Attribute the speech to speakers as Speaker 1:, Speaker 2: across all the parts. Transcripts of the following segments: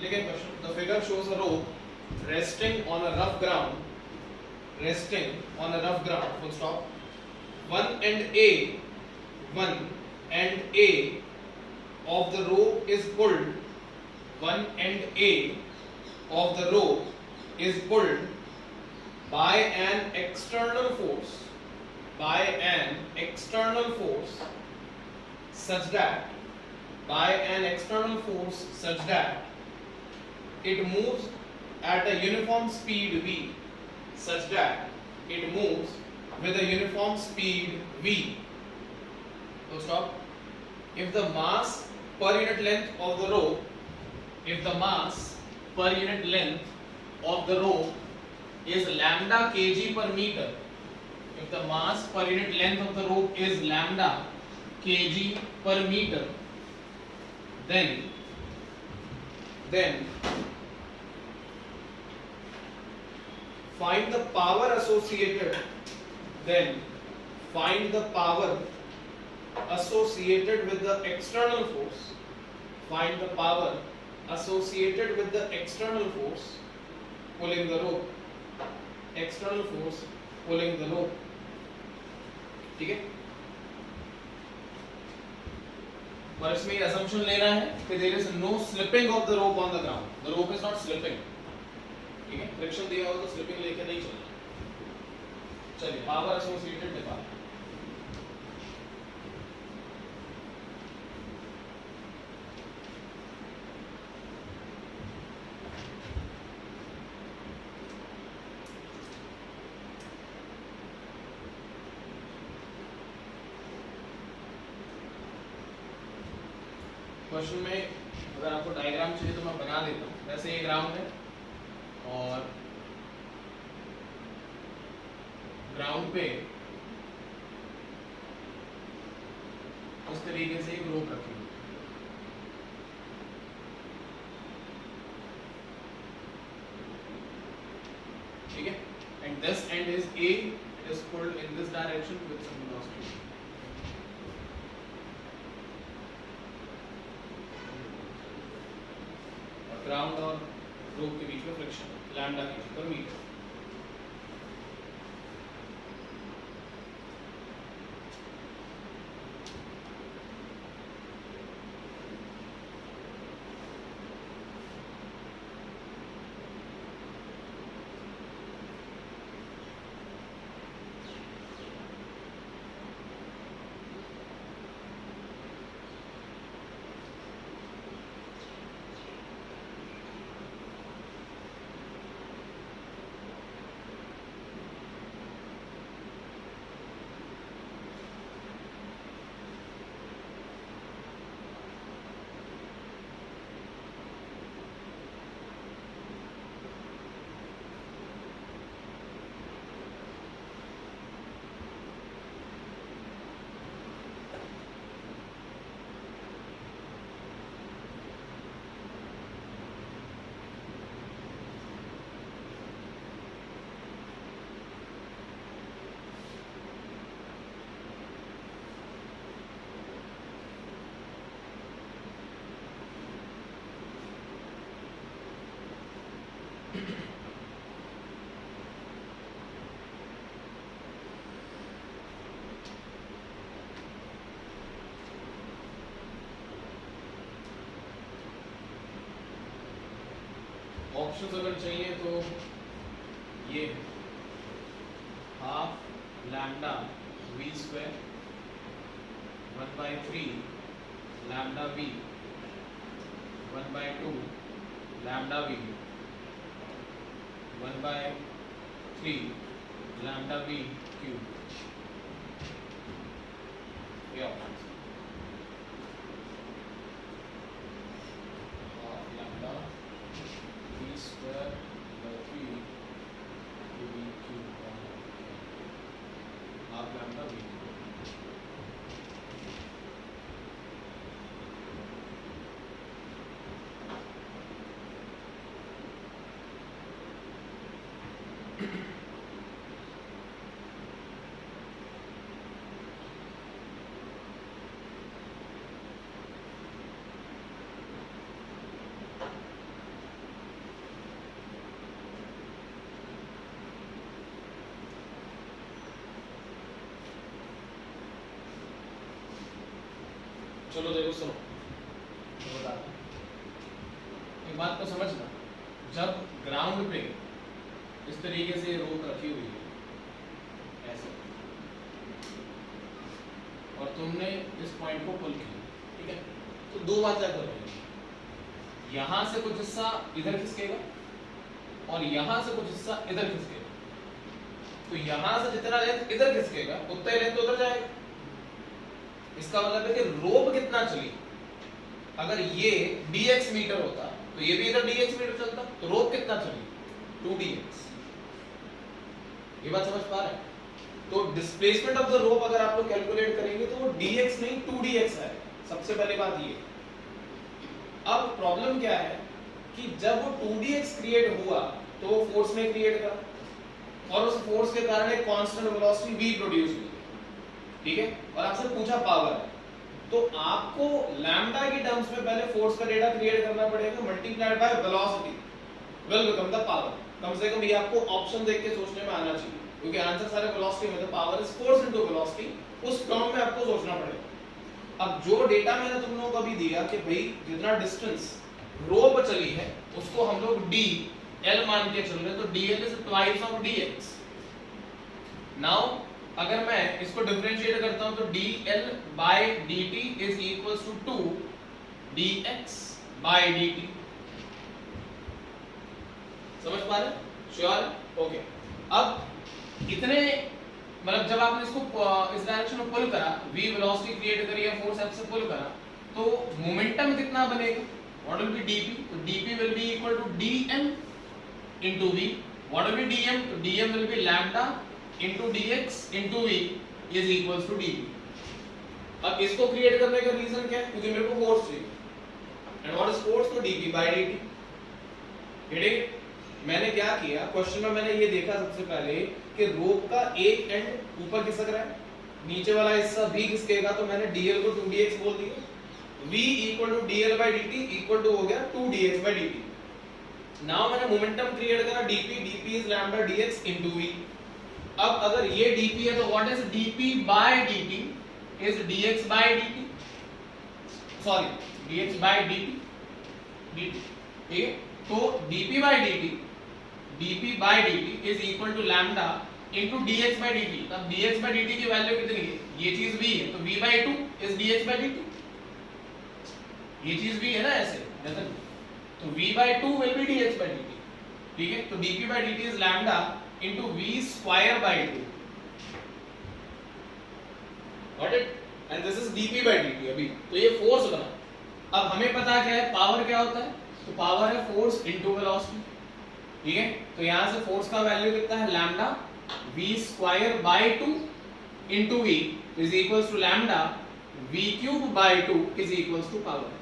Speaker 1: Look at question. The figure shows a rope resting on a rough ground. Resting on a rough ground. Full stop. One end A of the rope is pulled. One end A of the rope is pulled by an external force. By an external force such that it moves at a uniform speed v, such that it moves with a uniform speed v. So stop. If the mass per unit length of the rope, is lambda kg per meter, if the mass per unit length of the rope is lambda kg per meter, then find the power associated with the external force. Find the power associated with the external force pulling the rope. External force pulling the rope. ठीक है? और इसमें ये assumption लेना है कि there is no slipping of the rope on the ground. The rope is not slipping. ठीक है? Friction दिया हो तो slipping लेके नहीं चलना. चलिए, power associated निकाल. क्वेश्चन में अगर आपको डायग्राम चाहिए तो मैं बना देता हूँ. वैसे ये ग्राउंड है और ग्राउंड पे उस तरीके से एक रोप रखी है. ठीक है? And this and is A, it is pulled in this direction with some velocity. Ground और रोप के बीच में friction lambda kg per metre. Options अगर चाहिए तो ये half lambda v square 1/3 lambda v 1/2 lambda v 1/3 lambda v cube. ये options चलो देखो सुनो, तो बताता हूं। एक बात को समझना, जब ग्राउंड पे इस तरीके से रोक रखी हुई है ऐसे, और तुमने इस पॉइंट को पुल किया, ठीक है, तो दो बातें कर रही है, यहां से कुछ हिस्सा इधर खिसकेगा और यहां से कुछ हिस्सा इधर खिसकेगा। तो यहां से जितना लेंथ इधर खिसकेगा उतना ही लेंथ उधर जाएगा। इसका मतलब है कि रोप कितना चली, अगर ये dx मीटर होता तो ये भी इधर dx मीटर चलता, तो रोप कितना चली 2dx। ये बात समझ पा रहे हैं? तो डिस्प्लेसमेंट ऑफ द रोप अगर आप लोग कैलकुलेट करेंगे तो वो dx नहीं 2dx है, सबसे पहले बात ये। अब प्रॉब्लम क्या है कि जब वो 2dx क्रिएट हुआ तो वो फोर्स में क्रिएट करा, और उस फोर्स के कारण एक कांस्टेंट वेलोसिटी v प्रोड्यूस हुई, ठीक है, और आपसे पूछा पावर है, तो आपको लैम्डा की टर्म्स में पहले फोर्स का डेटा क्रिएट करना पड़ेगा, multiplied by velocity will become the power. कम से कम ये आपको ऑप्शन देख के सोचने में आना चाहिए, क्योंकि आंसर सारे वेलोसिटी में, तो power is force into velocity, उस टर्म में आपको सोचना पड़ेगा। अब जो डेटा मैंने तुम लोगों को अभी दिया कि भाई जितना डिस्टेंस रोप चली है उसको हम लोग d l मान के चल रहे हैं, तो dl is twice of dx। Now अगर मैं इसको डिफरेंशिएट करता हूं तो dl by dt is equals to 2 dx by dt। समझ पा रहे? श्योर? ओके। अब इतने मतलब जब आपने इसको इस डायरेक्शन में पुल करा, v वेलोसिटी क्रिएट करी है, फोर्स f से पुल करा, तो मोमेंटम कितना बनेगा? What will be dp? तो dp will be equal to dm into v। What will be dm? तो dm will be lambda into dx into v is equals to dp। अब इसको create करने का रीजन क्या है? क्योंकि मेरे को फोर्स चाहिए, एंड व्हाट इज फोर्स? तो dp by dt। गेटिंग? मैंने क्या किया, क्वेश्चन में मैंने ये देखा सबसे पहले कि रोप का एक एंड ऊपर खिसक रहा है, नीचे वाला हिस्सा भी खिसकेगा, तो मैंने dl को 2dx बोल दिया, v equal to dl by dt equal to हो गया 2dx by dt। नाउ मैंने मोमेंटम क्रिएट करा dp is lambda dx into v। अब अगर ये dp है तो what is dp by dt is dx by dt, sorry dx by dt, ठीक है, तो dp by dt is equal to lambda into dx by dt। तब dx by dt की वैल्यू कितनी है? ये चीज v है, तो v by 2 is dx by dt। ये चीज v है ना ऐसे, तो v by 2 will be dx by dt, ठीक है, तो dp by dt is lambda into v square by 2। Got it? And this is dp by dt अभी, तो ये फोर्स बना। अब हमें पता क्या है पावर क्या होता है? तो पावर है फोर्स इनटू वेलोसिटी, ठीक है, तो यहां से फोर्स का वैल्यू कितना है? Lambda v square by 2 into v is equals to lambda v cube by 2 is equals to power.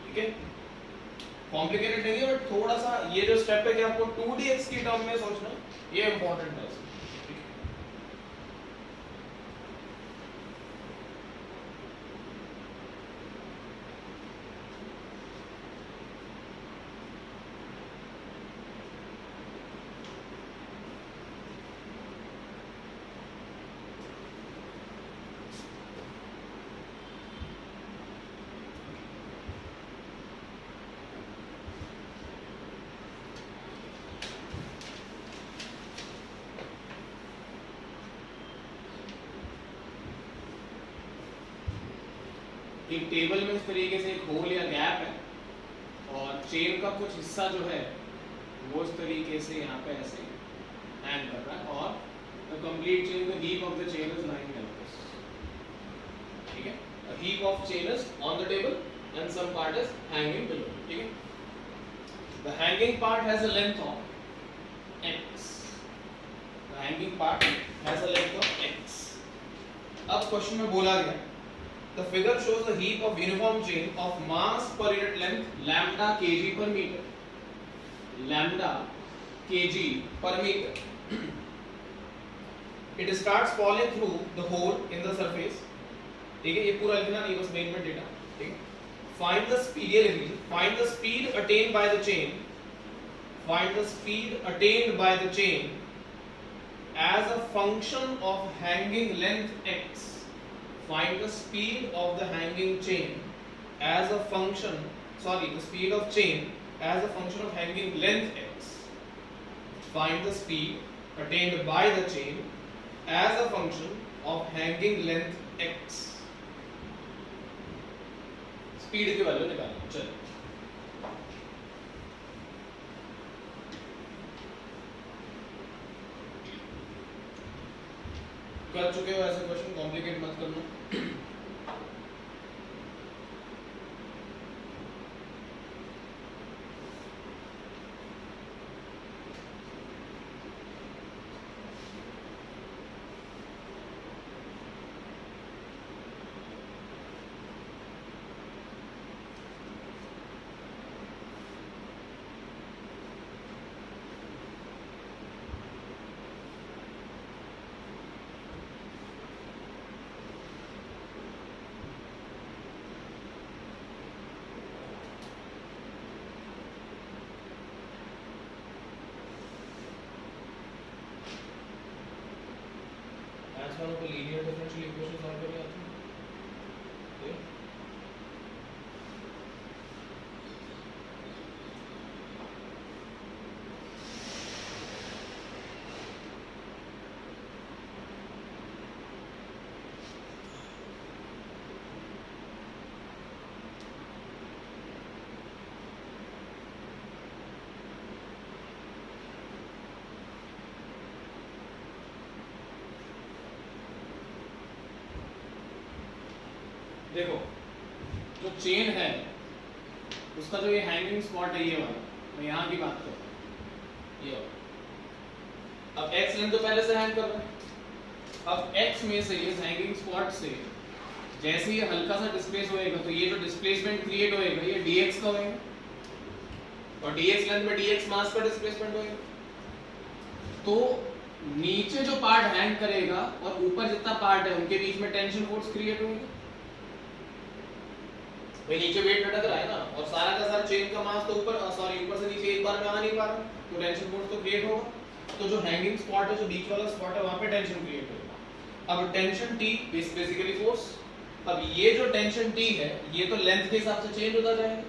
Speaker 1: ठीक है, कॉम्प्लिकेटेड नहीं है, बट थोड़ा सा ये जो स्टेप है कि आपको 2dx की टर्म में सोचना, ये इंपॉर्टेंट है। एक टेबल में इस तरीके से एक होल या गैप है, और चेन का कुछ हिस्सा जो है वो इस तरीके से यहाँ पे ऐसे हैंग कर रहा है, और the complete chain, the heap of the chain is lying like this. ठीक है, a heap of chain is on the table and some part is hanging below। ठीक है, the hanging part has a length of x, the hanging part has a length of x। अब question में बोला गया the figure shows the heap of uniform chain of mass per unit length lambda kg per meter, lambda kg per meter। it starts falling through the hole in the surface। ठीक है, ये पूरा लिखना नहीं, बस मेन में data. ठीक है, find the speed, ये लिख लीजिए, find the speed attained by the chain, find the speed attained by the chain as a function of hanging length x find the speed of the hanging chain as a function, the speed of chain as a function of hanging length x. Find the speed attained by the chain as a function of hanging length x. Speed की value निकालो। चलो कर चुके हो ऐसे question, complicate मत करना। वालों को लीनियर डिफरेंशियल इक्वेशन सॉल्व करनी आती है। देखो जो चेन है उसका जो ये हैंगिंग स्पॉट है ये वाला, मैं यहाँ की बात कर रहा हूँ, ये वाला। अब x लेंथ तो पहले से हैंग कर रहा है। अब x में से इस हैंगिंग स्पॉट से जैसे ये हल्का सा डिस्प्लेस होएगा तो ये जो डिस्प्लेसमेंट क्रिएट होएगा ये dx का होएगा, और dx लेंथ में dx मास का डिस्प्लेसमेंट होएगा। तो नीचे जो पार्ट हैंग करेगा और ऊपर जितना पार्ट है उनके बीच में टेंशन फोर्स क्रिएट होगी। भाई नीचे वेट लटक रहा है ना, और सारा का सारा चेन का मास तो ऊपर ऊपर से नीचे एक बार में आ नहीं पा रहा, तो टेंशन फोर्स तो क्रिएट होगा। तो जो हैंगिंग स्पॉट है, जो बीच वाला स्पॉट है, वहां पे टेंशन क्रिएट होगा। अब tension T is basically force. अब ये जो टेंशन T है ये तो लेंथ के हिसाब से चेंज होता जाएगा,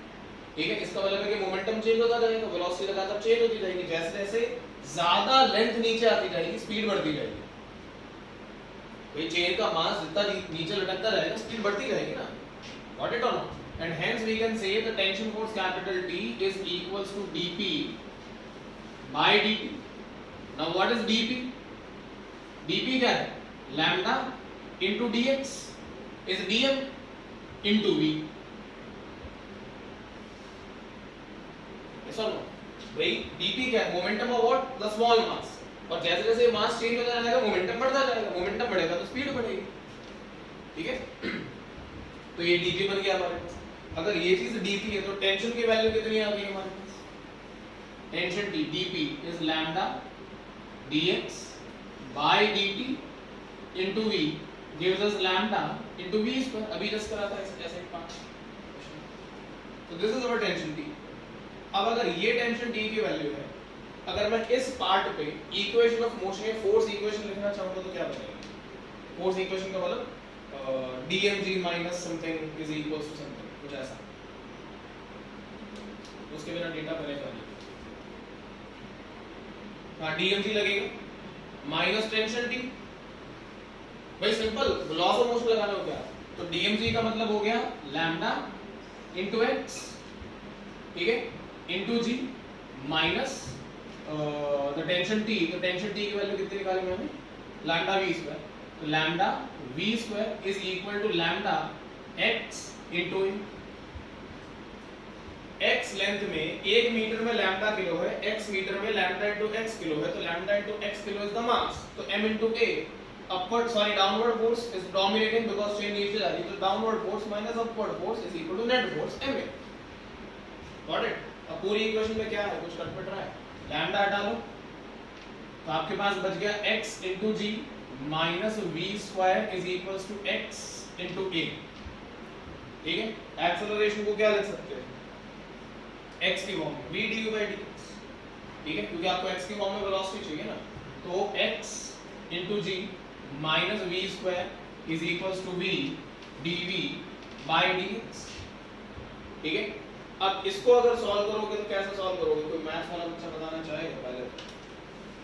Speaker 1: ठीक है। इसका मतलब है कि मोमेंटम चेंज होता जाएगा, वेलोसिटी लगातार चेंज होती जाएगी। जैसे जैसे ज्यादा लेंथ नीचे आती जाएगी स्पीड बढ़ती जाएगी। भाई चेन का मास जितना नीचे लटकता रहेगा स्पीड बढ़ती जाएगी ना, गॉट इट और not? And hence we can say the tension force capital T is equals to dP by dt. Now what is dP? dP क्या है? Lambda into dx is dm into v. Yes or no? भाई dP क्या है? Momentum of what? The small mass. और जैसे जैसे mass change होता जाएगा मोमेंटम बढ़ता जाएगा, मोमेंटम बढ़ेगा तो स्पीड बढ़ेगी, ठीक है। तो ये dP बन गया हमारे पास। अगर ये चीज dP है तो टेंशन की वैल्यू कितनी आ गई हमारे पास? Tension T dP is lambda dx by dt into v gives us lambda into v square। अभी जस्ट करा था ऐसे एक पार्ट। तो this is our tension T। अब अगर ये टेंशन T की वैल्यू है, अगर मैं इस पार्ट पे इक्वेशन ऑफ मोशन या फोर्स इक्वेशन लिखना चाहूंगा तो क्या बनेगा? फोर्स इक्वेशन का मतलब dmg minus something is equals to something, कुछ ऐसा। उसके बिना डेटा बनेगा नहीं। हाँ dmg लगेगा माइनस टेंशन T। भाई सिंपल लॉस ऑफ मोशन लगाना हो क्या, तो dmg का मतलब हो गया लैम्डा इनटू x, ठीक है, into g minus the tension T। तो टेंशन T की वैल्यू कितनी निकाली मैंने? Lambda v square. तो lambda v square is equal to lambda x into x length में 1 मीटर में लैम्डा किलो है, x मीटर में लैम्डा इनटू x किलो है, तो lambda into x kilo is the mass. तो m into a downward force is dominating because chain नीचे जा रही है, तो downward force minus upward force is equal to net force ma। Got it? अब पूरी इक्वेशन में क्या है, कुछ कटपट रहा है? लैम्डा हटा लो तो आपके पास बच गया x into g minus v square is equals to x into a, ठीक है। एक्सेलरेशन को क्या लिख सकते हैं? x की फॉर्म में v du by dx, ठीक है, क्योंकि आपको x की फॉर्म में वेलोसिटी चाहिए ना। तो x into g minus v square is equals to v dv by dx। ठीक है, अब इसको अगर सॉल्व करोगे तो कैसे सॉल्व करोगे? कोई मैथ्स वाला बच्चा बताना चाहेगा? पहले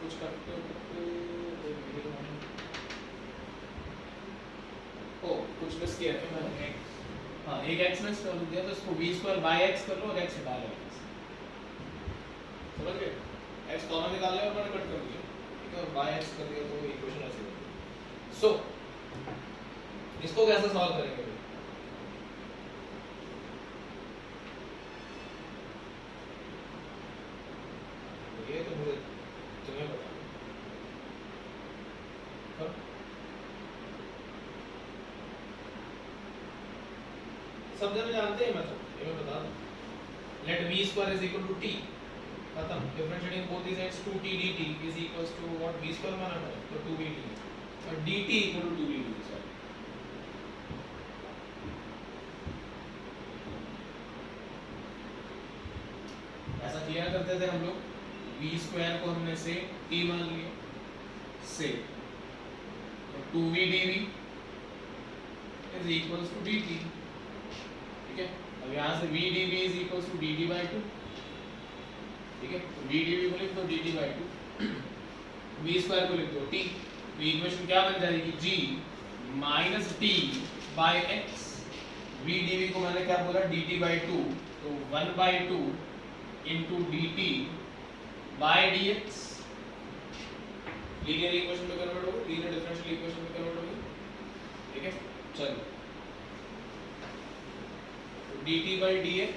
Speaker 1: कुछ करते हो कुछ मिस किया क्या मैंने? हाँ, एक x मिस कर दिया तो इसको v² बाय x कर लो और x हटा लो। समझ गए? x कॉमन निकाल लिया और मैंने कट कर दिया, ठीक है, और बाय x कर दिया तो इक्वेशन ऐसे बनेगी। सो इसको कैसे सॉल्व करेंगे? ये तो मुझे तुम्हें बताना। सब जन जानते हैं, मतलब ये मैं बता दूं। Let v² is equal to t, खत्म। Differentiating both the sides 2t dt is equals to what? v² माना है तो 2vt और dt equal to 2vt। Sorry, ऐसा किया करते थे हम लोग। v² को हमने से t मान लिया, से तो 2v dv is equals to dt। ठीक है, अब यहाँ से v dv is equals to dt by 2। ठीक है, तो v dv को लिख दो dt बाय 2, v² को लिख दो t, तो इक्वेशन क्या बन जाएगी? g minus t by x। v dv को मैंने क्या बोला? dt बाय 2, तो 1 by 2 into dt by dx। Linear equation में कन्वर्ट होगी, लीनियर डिफरेंशियल इक्वेशन में कन्वर्ट होगी। ठीक है, चलो dt by dx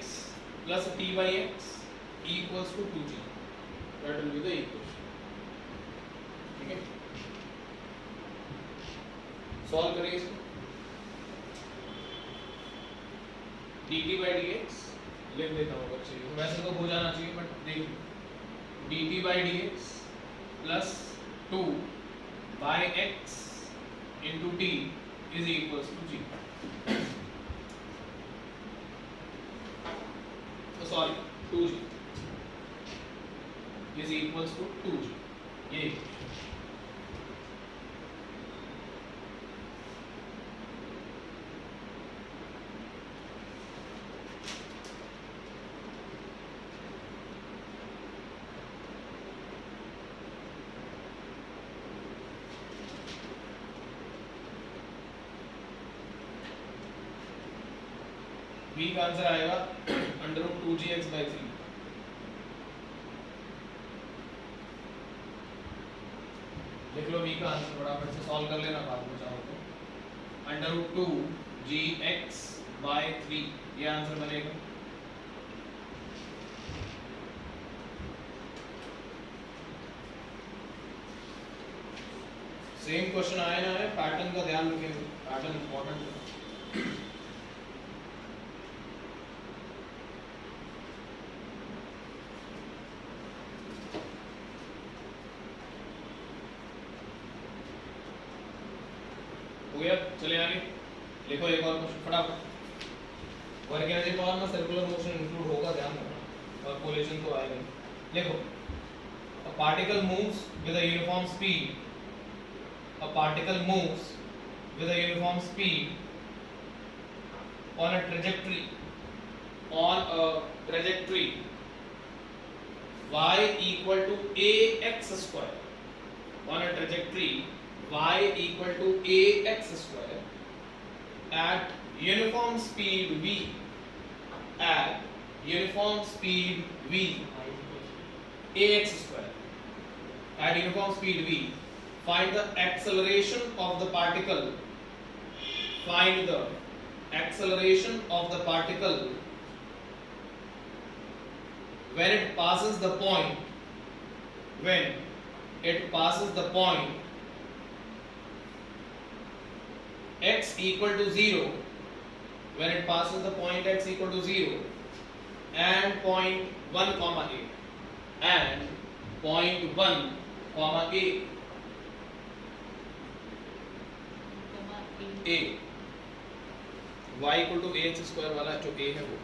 Speaker 1: plus t by x equals to 2g, that will be the equation। ठीक है, सॉल्व करेंगे इसको। dt by dx लिख देता हूँ, बच्चे वैसे तो हो जाना चाहिए बट देख लो। dt by dx plus 2 by x into t is equals to g। Sorry 2g is equals to 2g, ये v का आंसर आएगा √2gx/3। लिख लो v का आंसर, फटाफट से सॉल्व कर लेना बाद में चाहो तो। √2gx/3 ये आंसर बनेगा। सेम क्वेश्चन आया ना है, पैटर्न का ध्यान रखें, पैटर्न इंपॉर्टेंट है। हो गया, चले आगे। लिखो एक और क्वेश्चन फटाफट। वर्क एनर्जी पावर में सर्कुलर मोशन इंक्लूड होगा, ध्यान रखना, और कोलिजन तो आएगा। लिखो, a particle moves with a uniform speed, a particle moves with a uniform speed on a trajectory y equal to ax square, on a trajectory y equal to ax square at uniform speed v, at uniform speed v, ax square at uniform speed v, find the acceleration of the particle, find the acceleration of the particle when it passes the point, when it passes the point x equal to 0, when it passes the point x equal to 0 and point 1 comma a, and point 1 comma a, a y equal to ax square वाला जो a है वो।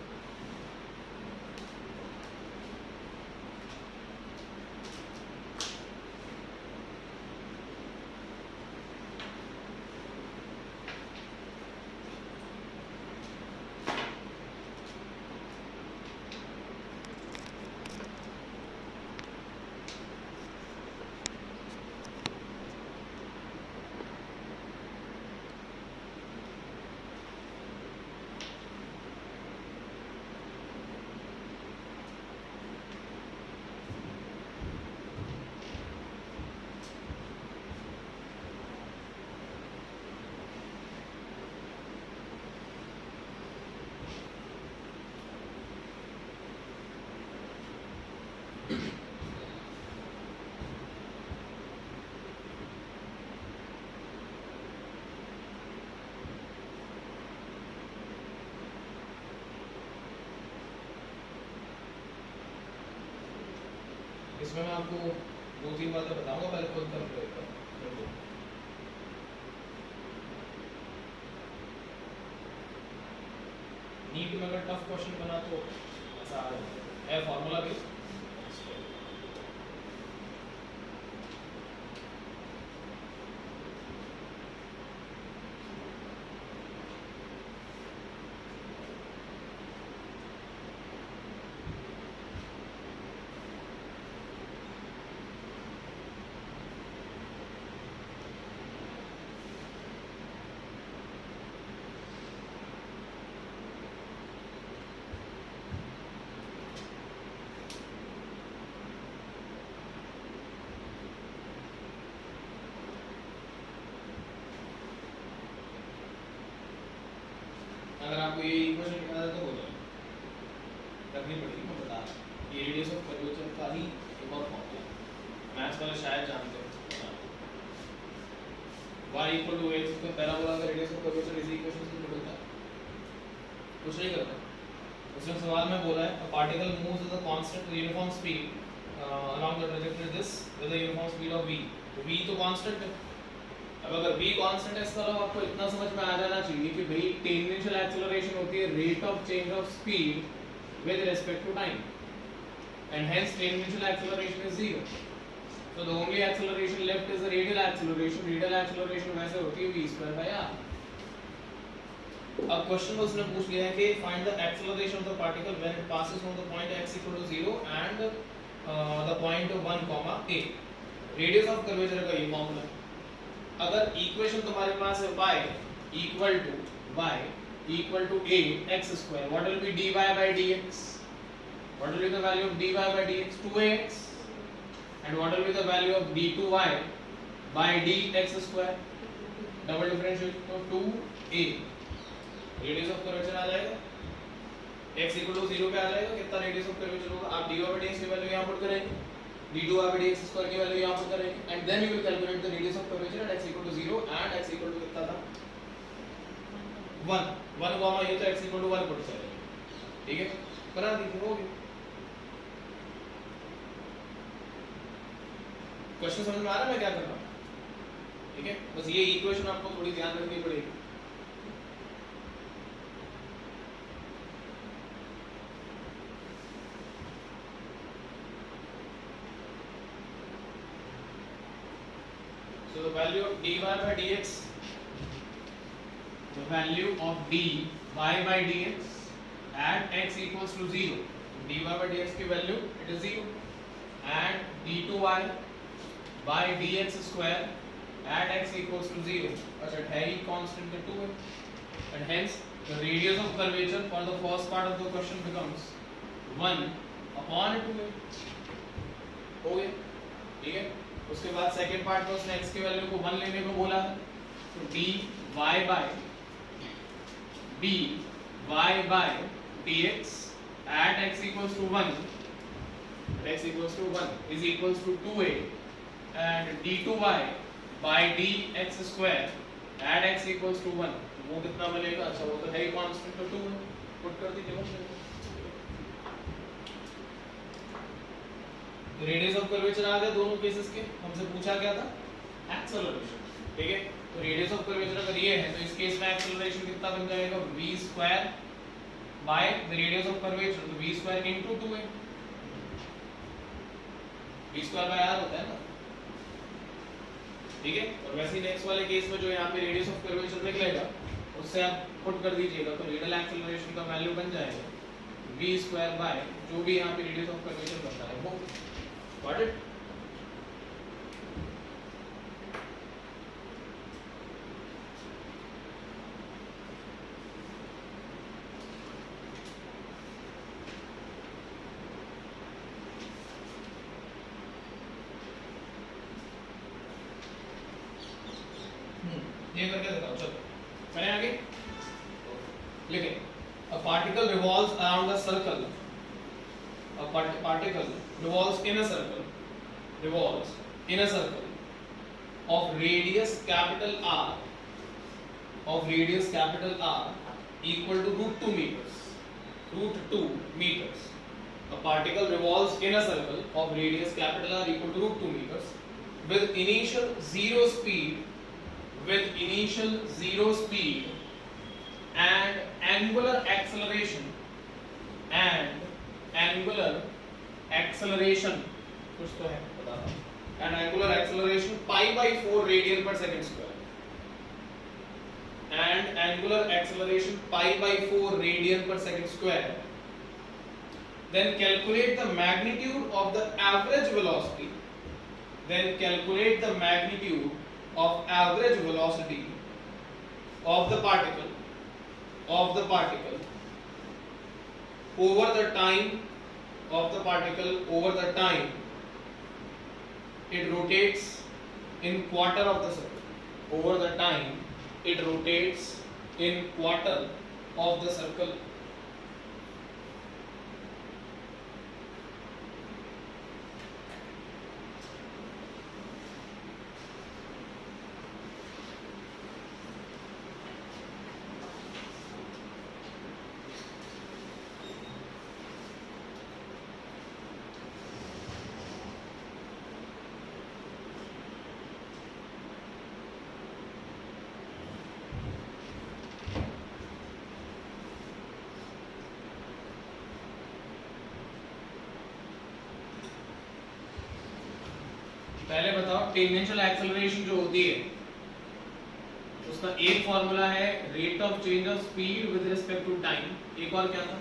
Speaker 1: इसमें मैं आपको 2-3 बातें बताऊंगा, पहले खुद कैलकुलेट कर लो। नीट में अगर टफ क्वेश्चन बना तो ऐसा है फॉर्मूला भी। अगर आपको ये इक्वेशन निकालना है तो हो जाएगा, रखनी पड़ेगी, मैं बता रहा हूँ। ये रेडियस ऑफ कर्वेचर का ही एक और फॉर्मूला, मैथ्स वाले शायद जानते हो। y इक्वल टू x तो पैराबोला का रेडियस ऑफ कर्वेचर इस इक्वेशन से निकलता है, कुछ नहीं करता। उसमें सवाल में बोला है a particle moves with a constant uniform speed along the trajectory this with a uniform speed of v, तो v तो कांस्टेंट है। अब अगर v कांस्टेंट है, इसका मतलब आपको इतना समझ में आ जाना चाहिए कि भाई टेंजेंशियल एक्सेलरेशन होती है rate of change of speed with respect to time, and hence tangential acceleration is 0। So the only acceleration left is the radial acceleration. Radial acceleration वैसे होती है v square by r। अब question में उसने पूछ लिया है कि find the acceleration of the particle when it passes from the point x equal to 0 and the point 1, a। Radius of curvature का ये फॉर्मूला है। अगर इक्वेशन तुम्हारे पास है y equal to a x square, what will be dy by dx? What will be the value of dy by dx? 2ax। And what will be the value of d2y by dx square? Double differentiation तो 2a। Radius of curvature आ जाएगा, x equal to 0 पे आ जाएगा, कितना radius of curvature होगा? आप dy by dx की value यहाँ put करेंगे, d2y by dx स्क्वायर की वैल्यू यहाँ पुट करेंगे, and then you will calculate the radius of curvature at x equal to 0 and x equal to कितना था 1 ये तो x equal to 1 पुट करेंगे, ठीक है, बना दीजिए, हो गया। क्वेश्चन समझ में आ रहा है मैं क्या कर रहा हूँ? ठीक है, बस ये इक्वेशन आपको थोड़ी ध्यान रखनी पड़ेगी। So the value of dy by dx, the value of dy by dx at x equals to 0, dy by dx की value it is 0 and d2y by dx square at x equals to 0, अच्छा है ही constant के 2 है, and hence the radius of curvature for the first part of the question becomes 1 upon 2a। हो गया, ठीक है। उसके बाद सेकंड पार्ट में उसने x की वैल्यू को 1 लेने को बोला है, तो dy by dx at x equals to 1 is equals to 2a and d2y by dx square at x equals to 1, वो कितना मिलेगा? अच्छा वो तो है ही कांस्टेंट, तो 2 है, पुट कर दीजिए। तो रेडियस ऑफ कर्वेचर आ गया दोनों केसेस के। हमसे पूछा क्या था? एक्सेलरेशन, ठीक है। तो रेडियस ऑफ कर्वेचर अगर ये है तो इस केस में एक्सेलरेशन कितना बन जाएगा? v square by the radius of curvature, तो v स्क्वायर इनटू 2 है, v स्क्वायर बाय r होता है ना, ठीक है। और वैसे ही नेक्स्ट वाले केस में जो यहाँ पे रेडियस ऑफ कर्वेचर निकलेगा उससे आप पुट कर दीजिएगा, तो रेडियल एक्सेलरेशन का वैल्यू बन जाएगा v स्क्वायर बाय जो भी यहाँ पे रेडियस ऑफ कर्वेचर बनता है वो। Got it? ये करके दिखाओ, चलो चले आगे। लिखें, a particle revolves around a circle. A particle revolves in a circle of radius capital R equal to root 2 meters A particle revolves in a circle of radius capital R equal to root 2 meters with initial zero speed and angular acceleration कुछ तो है बता रहा हूँ, and angular acceleration pi by 4 radian per second square and angular acceleration pi by 4 radian per second square. Then calculate the magnitude of the average velocity. Then calculate the magnitude of average velocity of the particle over the time it rotates in quarter of the circle. Over the time it rotates in quarter of the circle. पहले बताओ tangential acceleration जो होती है उसका एक formula है rate of change of speed with respect to time, एक और क्या था,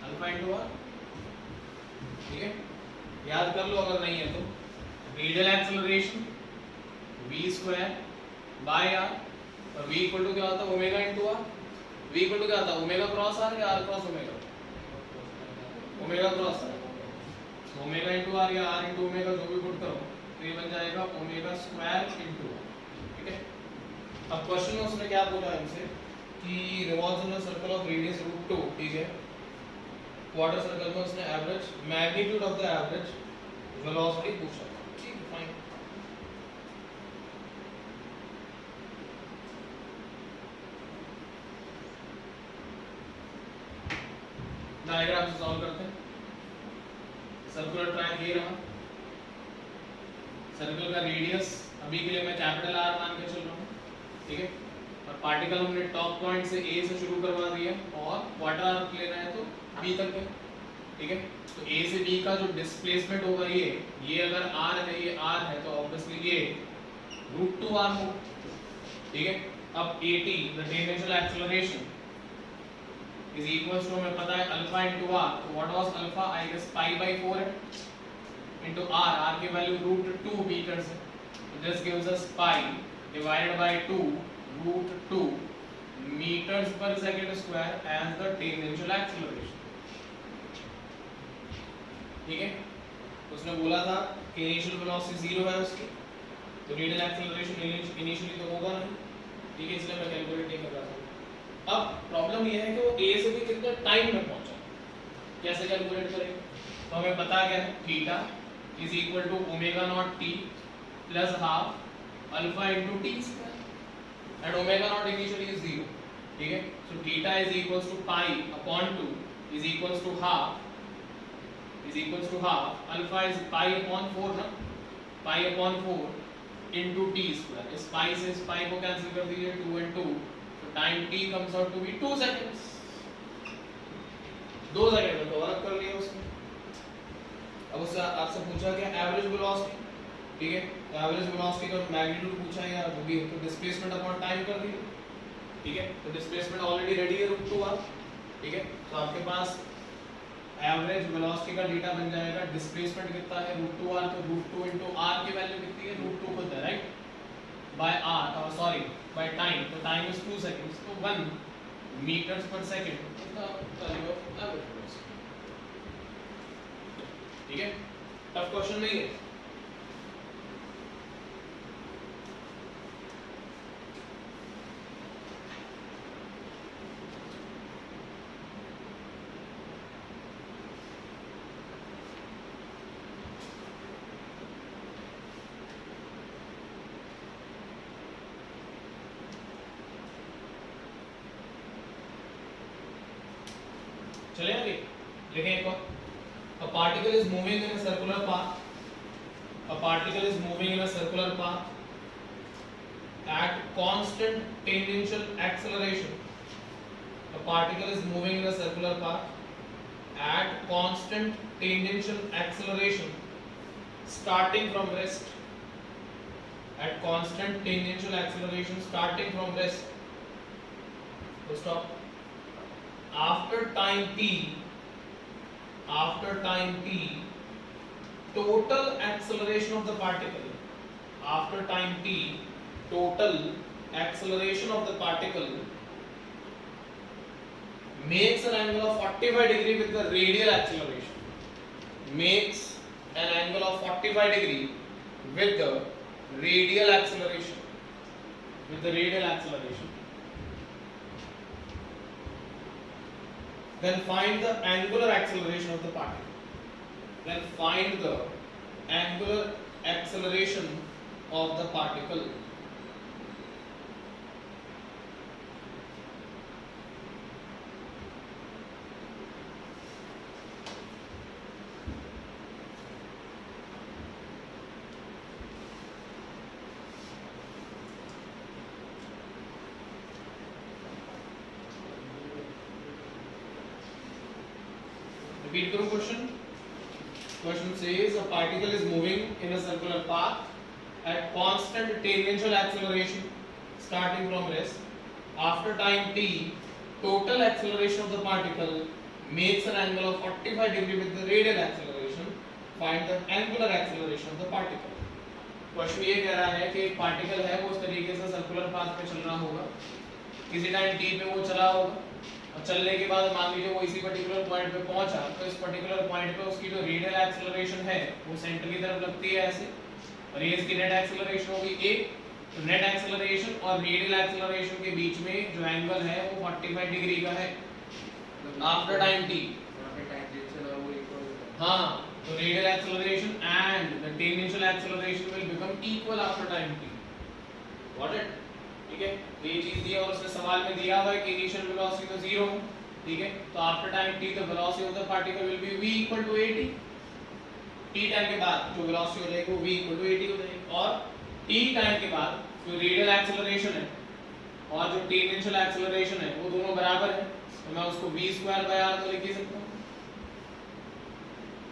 Speaker 1: अल्फा इनटू आर। ठीक है, याद कर लो अगर नहीं है तो। Radial acceleration v square by r और v इक्वल टू क्या होता है omega into r. v equal to क्या होता है ओमेगा क्रॉस आर या r cross omega, omega cross r. Omega into r या आर इनटू ओमेगा जो भी पुट करो तो ये बन जाएगा ओमेगा स्क्वायर इनटू आर। ठीक है, अब क्वेश्चन में उसने क्या बोला हमसे कि revolves in a circle of radius √2। ठीक है, क्वार्टर सर्कल में उसने average magnitude of the average velocity पूछा। ठीक है, फाइन। डायग्राम से सॉल्व करते हैं। सर्कुलर ट्रायंगल ये रहा, सर्कल का रेडियस अभी के लिए मैं कैपिटल आर मान के चल रहा हूँ। ठीक है, और पार्टिकल हमने टॉप पॉइंट से ए से शुरू करवा दिया और क्वार्टर आर्क लेना है तो बी तक है। ठीक है, तो ए से बी का जो डिस्प्लेसमेंट होगा ये अगर आर है, ये आर है तो ऑब्वियसली ये √2 आर होगा। ठीक है, अब AT the tangential acceleration is equals to हमें पता है अल्फा इनटू आर, तो what was alpha, I guess pi by 4 है इनटू आर, आर की वैल्यू √2 मीटर्स है, this gives us pi divided by 2 √2 meters पर second square as the tangential acceleration. ठीक है, उसने बोला था कि इनिशियल वेलोसिटी 0 है उसकी, तो रेडियल एक्सेलरेशन इनिशियली तो होगा नहीं। ठीक है, इसलिए मैं कैलकुलेट नहीं कर रहा था। अब प्रॉब्लम ये है कि वो ए से भी कितने टाइम में पहुंचा, कैसे कैलकुलेट करेंगे, तो हमें पता क्या है theta is equal to omega not t plus half alpha into t square and omega not initially is 0। ठीक है, so theta is equals to pi upon 2 is equals to half alpha is pi upon 4 ना, pi upon 4 into t square. इस pi से इस पाई को cancel कर दीजिए, 2 and 2, time t comes out to be 2 seconds। 2 second में तो work कर लिया उसने। अब उससे आपसे पूछा क्या एवरेज वेलोसिटी। ठीक है, तो एवरेज वेलोसिटी का मैग्नीट्यूड पूछा है यार, वो भी तो डिस्प्लेसमेंट अपॉन टाइम कर दिया। ठीक है, तो डिस्प्लेसमेंट ऑलरेडी रेडी है √2 आर। ठीक है, तो आपके पास एवरेज वेलोसिटी का डेटा बन जाएगा, डिस्प्लेसमेंट कितना है √2 आर, तो √2 इनटू आर की वैल्यू कितनी है √2 खुद है right, by r sorry by time, तो time is 2 seconds, तो 1 meters per second is the value of average velocity। ठीक है, टफ क्वेश्चन नहीं है। चले आगे लिखें एक और. A particle is moving in a circular path. A particle is moving in a circular path at constant tangential acceleration. A particle is moving in a circular path at constant tangential acceleration starting from rest. At constant tangential acceleration starting from rest. So stop. After time t, total acceleration of the particle. After time t, total acceleration of the particle makes an angle of 45 degree with the radial acceleration. Makes an angle of 45 degree with the radial acceleration. With the radial acceleration. Then find the angular acceleration of the particle. Then find the angular acceleration of the particle. Repeat करो question. Question says a particle is moving in a circular path at constant tangential acceleration starting from rest. After time t, total acceleration of the particle makes an angle of 45 degree with the radial acceleration. Find the angular acceleration of the particle. Question ये कह रहा है कि एक particle है वो इस तरीके से सर्कुलर पाथ पे चल रहा होगा, किसी टाइम t पे वो चला होगा और चलने के बाद मान लीजिए वो इसी पर्टिकुलर पॉइंट पे पहुंचा, तो इस पर्टिकुलर पॉइंट पे उसकी जो रेडियल एक्सेलरेशन है वो सेंटर की तरफ लगती है ऐसे, और ये इसकी नेट एक्सेलरेशन होगी a. तो नेट एक्सेलरेशन और रेडियल एक्सेलरेशन के बीच में जो एंगल है वो 45 डिग्री का है आफ्टर टाइम t. हाँ, तो radial acceleration and the tangential acceleration will become equal after time t. Got it? ठीक है, तो ये चीज दी है और उसने सवाल में दिया हुआ है कि इनिशियल वेलोसिटी तो 0 है. ठीक है, तो after time t the velocity of the particle will be v equal to at. t time के बाद जो वेलोसिटी हो जाएगी वो v इक्वल टू at हो जाएगी, और t टाइम के बाद जो रेडियल एक्सेलरेशन है और जो टेंजेंशियल एक्सेलरेशन है वो दोनों बराबर है, तो मैं उसको v स्क्वायर बाय r तो लिख ही सकता हूं.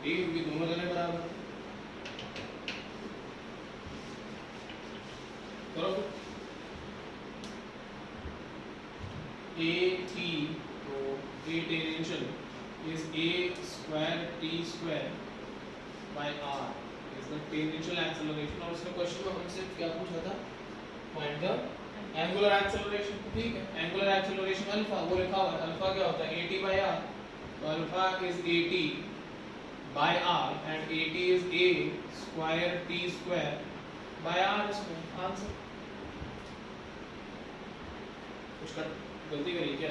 Speaker 1: ठीक है, क्योंकि दोनों जने बराबर है. करो फिर at, तो a tangential is a square t square by r is the tangential acceleration. और उसने क्वेश्चन में हमसे क्या पूछा था? Find the angular acceleration. ठीक है, एंगुलर एक्सेलरेशन अल्फा वो लिखा हुआ है. अल्फा क्या होता है? at by r. तो alpha is at by r and at is a square t square by r square. Answer. कुछ कर गलती करी क्या?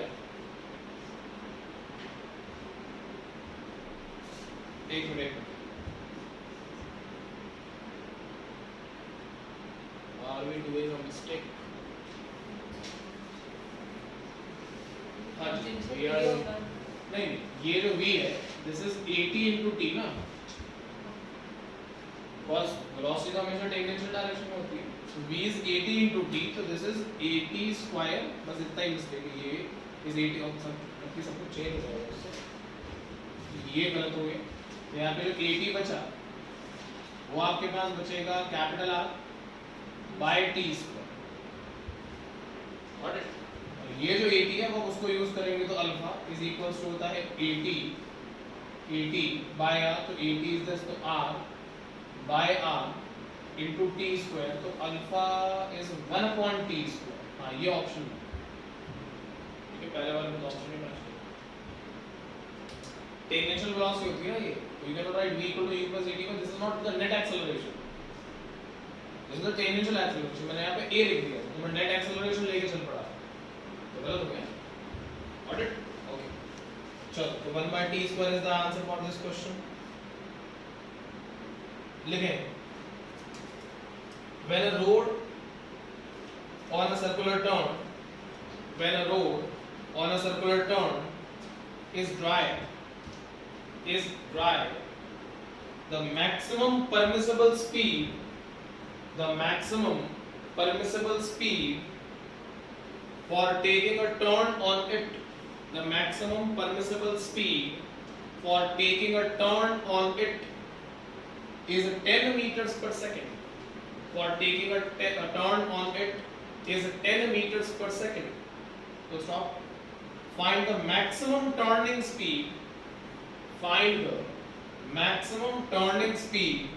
Speaker 1: एक minute. Are we doing a mistake? हाँ जी, we are नहीं, ये जो v है this is at into t ना, because velocity तो हमेशा टेंजेंशियल डायरेक्शन में होती है. So v is at into t, तो this is at square. बस इतना ही मिस्टेक है, ये is at और सब कुछ चेंज हो जाएगा उससे. ये गलत हो गया. तो यहाँ पे जो at बचा वो आपके पास बचेगा capital R by t square. और ये जो at है वो उसको यूज करेंगे तो अल्फा इज इक्वल्स टू होता है at by r. तो at इज दिस, तो r by r into t square, तो alpha is 1 upon t square. हाँ, ये ऑप्शन है. ठीक है, पहले वाले में तो ऑप्शन नहीं बना. टेंजेंशियल वेलोसिटी होती है ना ये, तो you can write v equal to u plus at, but this is not the net acceleration, this is the tangential acceleration. मैंने यहाँ पे a लिख दिया तो मैं net acceleration लेके चल पड़ा, तो गलत हो गया. Got it? Okay. चलो, तो 1 by t square is the answer for this question. लिखें. When a road on a circular turn is dry, the maximum permissible speed for taking a turn on it, the maximum permissible speed for taking a turn on it is 10 meters per second. For taking a turn on it is 10 meters per second. So stop. Find the maximum turning speed. Find the maximum turning speed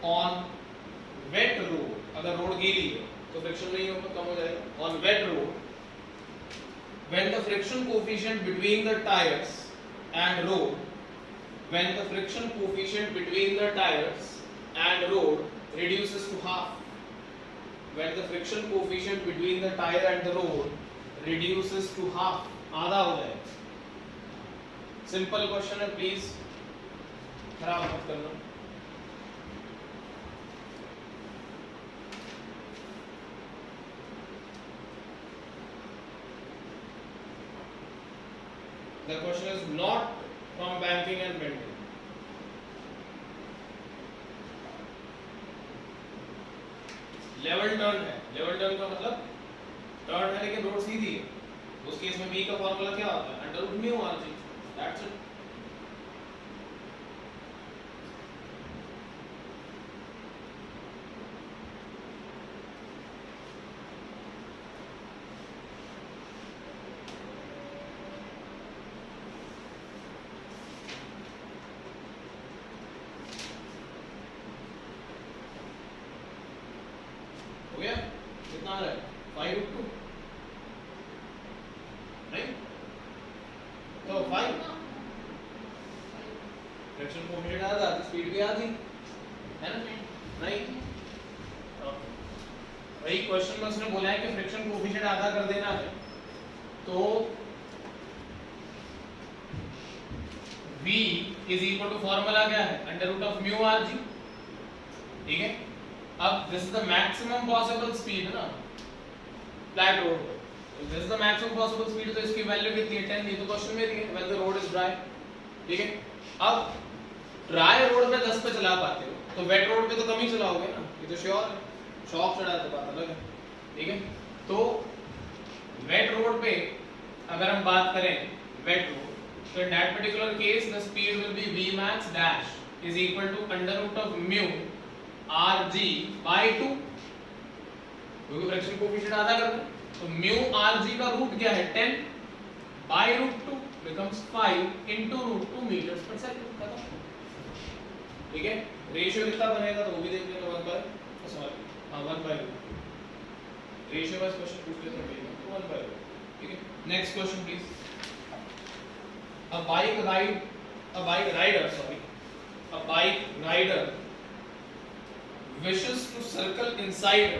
Speaker 1: on wet road. अगर road गीली है तो friction नहीं होगा, कम हो जाएगा. On wet road, when the friction coefficient between the tires and road, when the friction coefficient between the tires and road reduces to half, when the friction coefficient between the tire and the road reduces to half, आधा हो जाएगा. Simple question है, please खराब मत करना. The question is not from banking and lending. Level turn है. Level turn का मतलब टर्न है लेकिन रोड सीधी है. उस केस में b का फॉर्मूला क्या होता है? Under root mu r g. That's it. हो गया? कितना आ रहा है? 5/2 नहीं तो 5 फ्रैक्शन कोएफिशिएंट आधा तो स्पीड भी आधी है ना? नहीं. वही क्वेश्चन में उसने बोला है कि फ्रिक्शन कोएफिशिएंट आधा कर देना है तो v is equal to formula क्या है? Under root of mu r g. ठीक है. अब this is the maximum possible speed ना फ्लैट रोड पे. This is the maximum possible speed, तो इसकी वैल्यू कितनी है? 10. ये तो क्वेश्चन में दी है when the road is dry. ठीक है. अब ड्राई रोड में 10 पे चला पाते हो तो वेट रोड पे तो कम ही चलाओगे ना, ये तो श्योर है. शॉक चढ़ा तो बात अलग है. ठीक है. तो वेट रोड पे अगर हम बात करें wet road, so in that particular case the speed will be v max dash is equal to under root of mu rg by 2, क्योंकि फ्रैक्शन कोएफिशिएंट आधा कर दो तो mu rg का रूट क्या है? 10 by root 2 becomes 5 into root 2 meters per second. खत्म. ठीक है. रेशियो कितना बनेगा तो वो भी देख लेना. 1 by सॉरी हां 1 by root. Ratio wise question पूछ लेते हैं. 1 by root. ठीक है. Next question please. A bike rider wishes to circle inside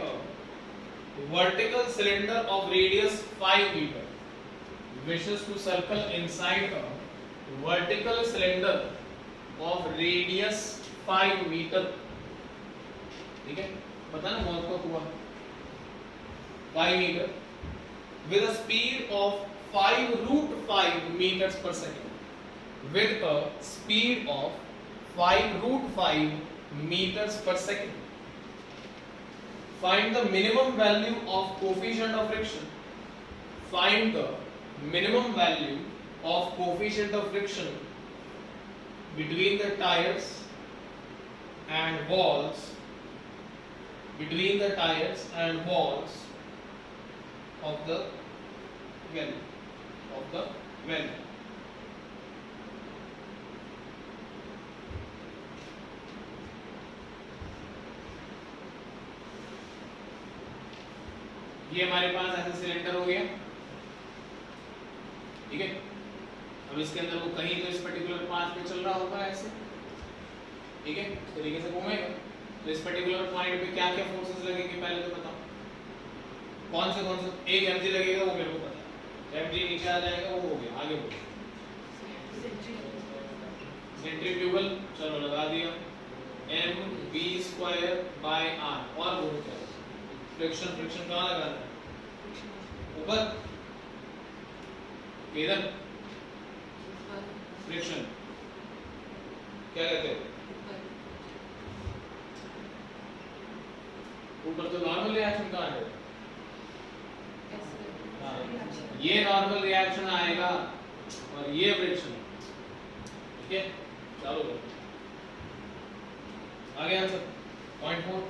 Speaker 1: a vertical cylinder of radius 5 meter. Wishes to circle inside a vertical cylinder of radius 5 meter. ठीक है. पता ना बहुत को हुआ 5 metre with a speed of 5√5 meters per second. With a speed of 5√5 meters per second. Find the minimum value of coefficient of friction. Find the minimum value of coefficient of friction between the tires and walls. Between the tires and walls of the well. ये हमारे पास ऐसा cylinder हो गया. ठीक है. अब इसके अंदर वो कहीं तो इस पर्टिकुलर पाथ पे चल रहा होगा ऐसे. ठीक है. इस तरीके से घूमेगा. तो इस पर्टिकुलर पॉइंट पे क्या क्या फोर्सेस लगेंगे पहले तो बताओ. कौन से एक mg लगेगा वो मेरे को पता है. mg नीचे आ जाएगा वो हो गया. आगे बोलो. सेंट्रीफ्यूगल चलो लगा दिया. mv square by r। और बोलो क्या फ्रिक्शन, फ्रिक्शन कहाँ लगाना है? ऊपर, किधर? फ्रिक्शन क्या कहते हैं? ऊपर तो नॉर्मल रिएक्शन कहाँ है? ये नॉर्मल रिएक्शन आएगा और ये फ्रिक्शन। ठीक है, चलो आगे answer point 4।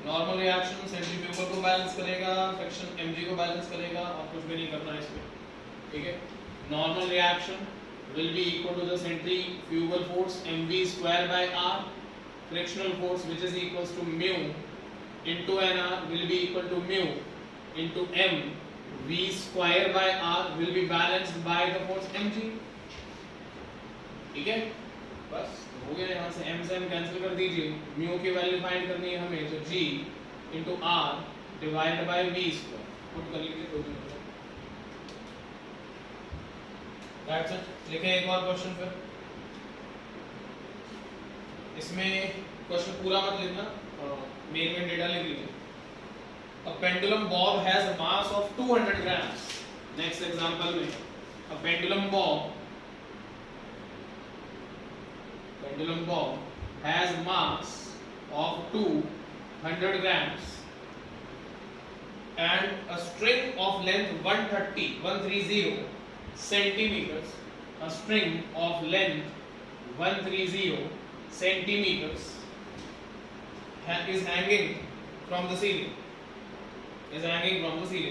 Speaker 1: Normal reaction centrifugal को बैलेंस करेगा, फ्रिक्शन mg को बैलेंस करेगा, और कुछ भी नहीं करना है इसमें। ठीक है, normal reaction will be equal to the centrifugal force mv square by r, frictional force which is equals to mu into nr will be equal to mu into m v square by r will be balanced by the force mg। ठीक है, बस हो गया। यहाँ से m से m cancel कर दीजिए, mu की वैल्यू फाइंड करनी है हमें, तो g into r divided by v square put कर लीजिए। तो दैट्स इट। लिखें एक और क्वेश्चन फिर, इसमें क्वेश्चन पूरा मत लिखना, मेन डेटा लिख लीजिए। A pendulum bob has a mass of 200 grams। Next example में a pendulum bob has mass of 200 grams and a string of length 130 centimeters, a string of length 130 centimeters is hanging from the ceiling।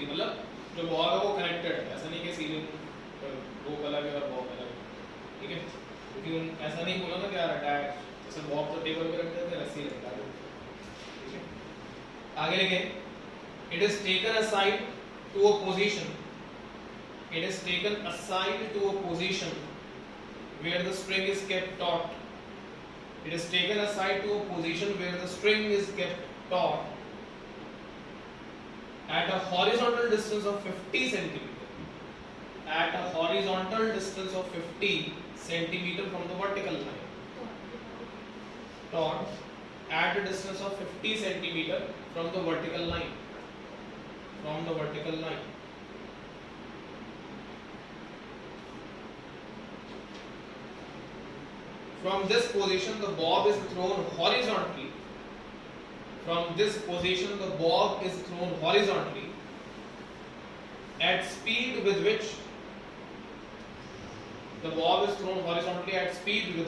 Speaker 1: मतलब जो ball है वो connected है, ऐसा नहीं कि ceiling पर रोप अलग है और बॉब अलग है। ठीक है, क्योंकि ऐसा नहीं बोला ना कि यार अटैच, जैसे बॉब तो टेबल पे रखते थे, रस्सी लगा दो। ठीक है, आगे लिखें, it is taken aside to a position where the string is kept taut। It is taken aside to a position where the string is kept taut at a horizontal distance of 50 centimeter, at a horizontal distance of 50 centimeter from the vertical line, taut at a distance of 50 centimeter from the vertical line, From this position the bob is thrown horizontally at speed with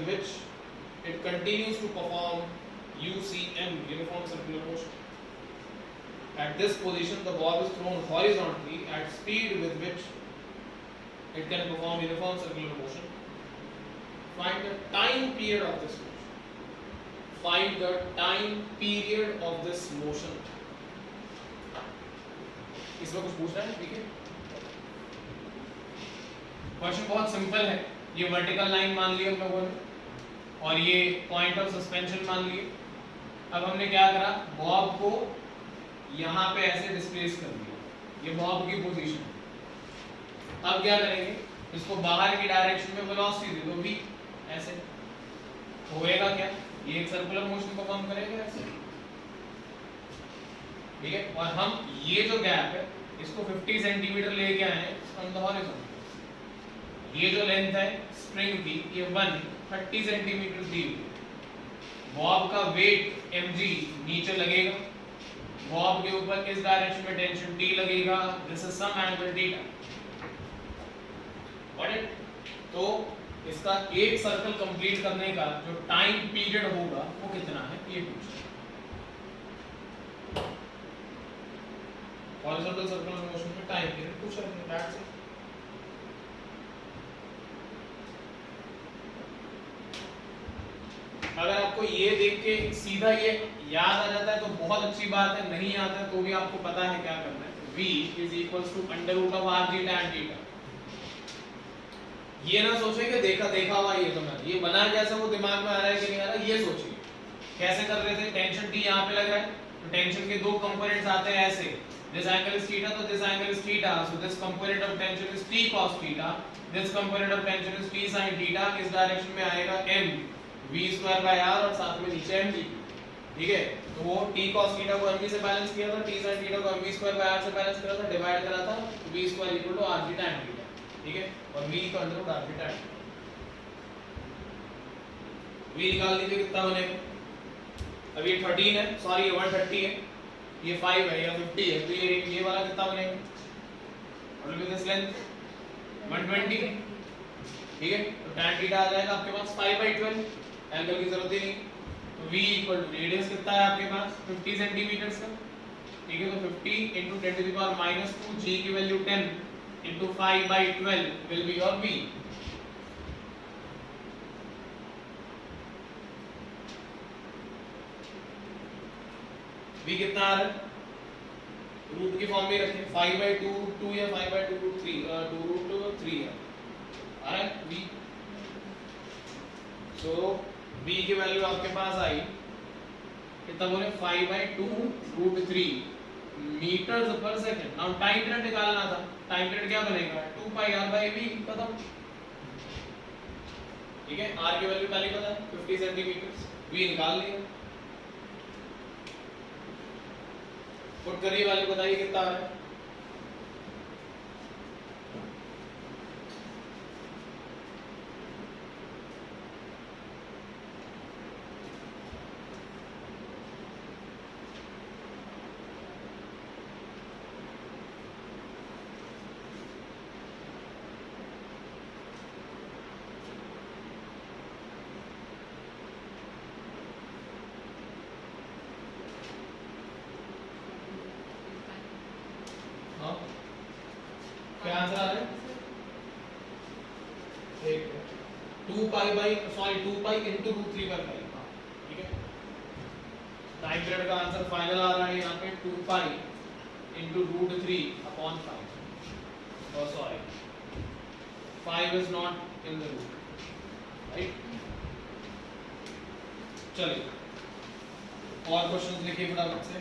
Speaker 1: which it continues to perform UCM, uniform circular motion। At this position the bob is thrown horizontally at speed with which it can perform uniform circular motion। Find the time period of this motion। इसमें कुछ पूछ रहा है? ठीक है, question बहुत simple है। ये वर्टिकल लाइन मान ली हम लोगों ने और ये पॉइंट ऑफ सस्पेंशन मान लिए। अब हमने क्या करा, बॉब को यहाँ पे ऐसे डिस्प्लेस कर दिया, ये बॉब की पोजीशन। अब क्या करेंगे, इसको बाहर की डायरेक्शन में वेलोसिटी दे दो v, ऐसे होएगा क्या, ये एक सर्कुलर मोशन परफॉर्म करेगा ऐसे। ठीक है, और हम ये जो गैप है इसको 50 सेंटीमीटर लेके आए हैं फ्रॉम द हॉरिजॉन्टल। ये जो लेंथ है स्ट्रिंग की ये 130 सेंटीमीटर दी हुई है। बॉब का वेट mg नीचे लगेगा, बॉब के ऊपर इस डायरेक्शन में टेंशन T लगेगा, this is some angle theta. Got it? तो इसका एक सर्कल कंप्लीट करने का जो टाइम पीरियड होगा वो कितना है, ये पूछा। हॉरिजॉन्टल सर्कुलर मोशन में टाइम पीरियड पूछ रहे हैं, दैट्स इट। अगर आपको ये देख के सीधा ये याद आ जाता है तो बहुत अच्छी बात है, नहीं आता है तो भी आपको पता है क्या करना है। v is equals to under root of r g tan theta। ये ना सोचे कि देखा हुआ ये तो मैं ये बना कैसे, वो दिमाग में आ रहा है कि नहीं आ रहा, ये सोचिए कैसे कर रहे थे। टेंशन T यहाँ पे लग रहा है तो टेंशन के दो कंपोनेंट्स आते हैं ऐसे, This angle is theta, so this angle is theta. So this component of tension is T cos theta. This component of tension is T sin theta. इस डायरेक्शन में आएगा m v square by r और साथ में नीचे mg. ठीक है, तो वो T cos theta को mv से बैलेंस किया था, T sin theta को mv square by r से बैलेंस करा था, डिवाइड करा था, v square equal to rg tan theta. ठीक है, और v का under root rg tan theta. v निकाल लीजिए कितना बनेगा. अब ये 13 है, सॉरी ये 130 है, ये 5 है या 50 है, तो ये वाला कितना बनेगा. और विद दिस लेंथ 120. ठीक है, तो tan थीटा आ जाएगा आपके पास 5/12. एंगल की जरूरत ही नहीं. तो v इक्वल टू रेडियस कितना है आपके पास 50 सेंटीमीटर्स का. ठीक है, तो 50 into 10 to the power -2, g की value 10 into 5/12 will be your v. v कितना आ रहा है, रूट की फॉर्म में रखें, 5/2 2 या 5/2 रूट 3 2√3 है आ रहा है v. सो v की वैल्यू आपके पास आई कितना बोले 5/2 रूट 3 मीटर्स पर सेकंड. नाउ टाइम पीरियड निकालना था. टाइम पीरियड क्या बनेगा 2 pi r by v. खत्म. ठीक है, r की वैल्यू पहले पता है 50 सेंटीमीटर, v निकाल लिया. पुट करिए, वैल्यू बताइए कितना आ रहा है. क्या आंसर आ रहा है. 2 pi into √3/5. ठीक है, टाइम पीरियड का आंसर फाइनल आ रहा है यहाँ पे 2 pi into √3/5. Oh sorry, 5 is not in the root, right? चलिए और क्वेश्चंस लिखिए फटाफट से.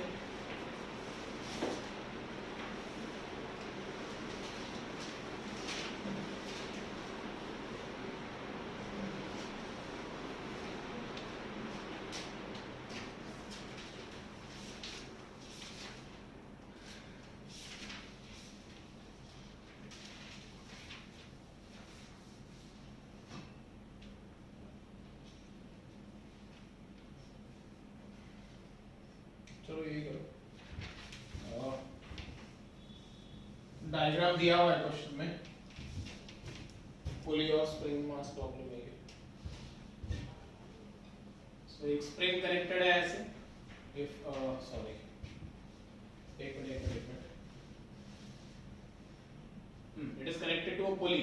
Speaker 1: चलो यही करो. डायग्राम दिया हुआ है क्वेश्चन में, पुली और स्प्रिंग मास प्रॉब्लम है ये. सो एक स्प्रिंग कनेक्टेड है ऐसे. इफ सॉरी एक minute it is connected to a pulley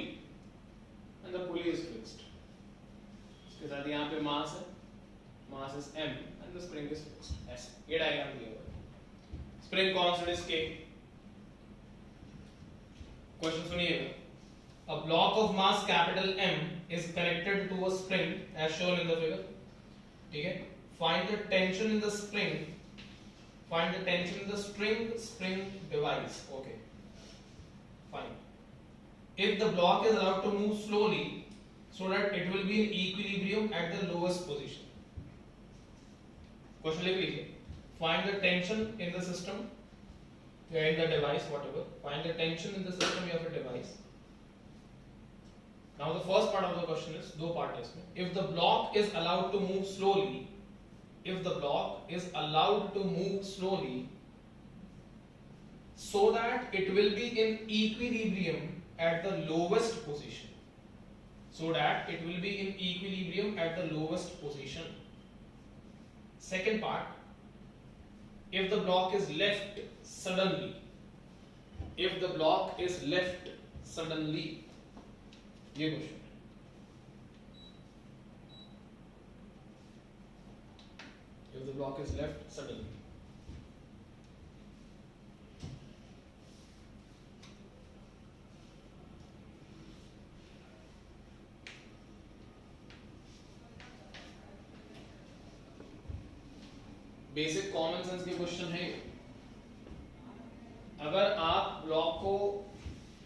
Speaker 1: and the pulley is fixed. इसके साथ यहाँ पे मास है, mass is m and the spring is fixed. ऐसे ये डायग्राम दिया हुआ है. Spring constant is k. Question सुनिएगा. A block of mass capital M is connected to a spring as shown in the figure. ठीक है, find the tension in the spring. Find the tension in the spring device. Okay, fine. If the block is allowed to move slowly so that it will be in equilibrium at the lowest position. Question लिख लीजिए. Find the tension in the system, in the device, whatever. Find the tension in the system of a device. Now the first part of the question is दो part है इसमें. If the block is allowed to move slowly, if the block is allowed to move slowly, so that it will be in equilibrium at the lowest position. So that it will be in equilibrium at the lowest position. Second part, if the block is left suddenly, if the block is left suddenly, ये question. If the block is left suddenly, basic common sense के question है.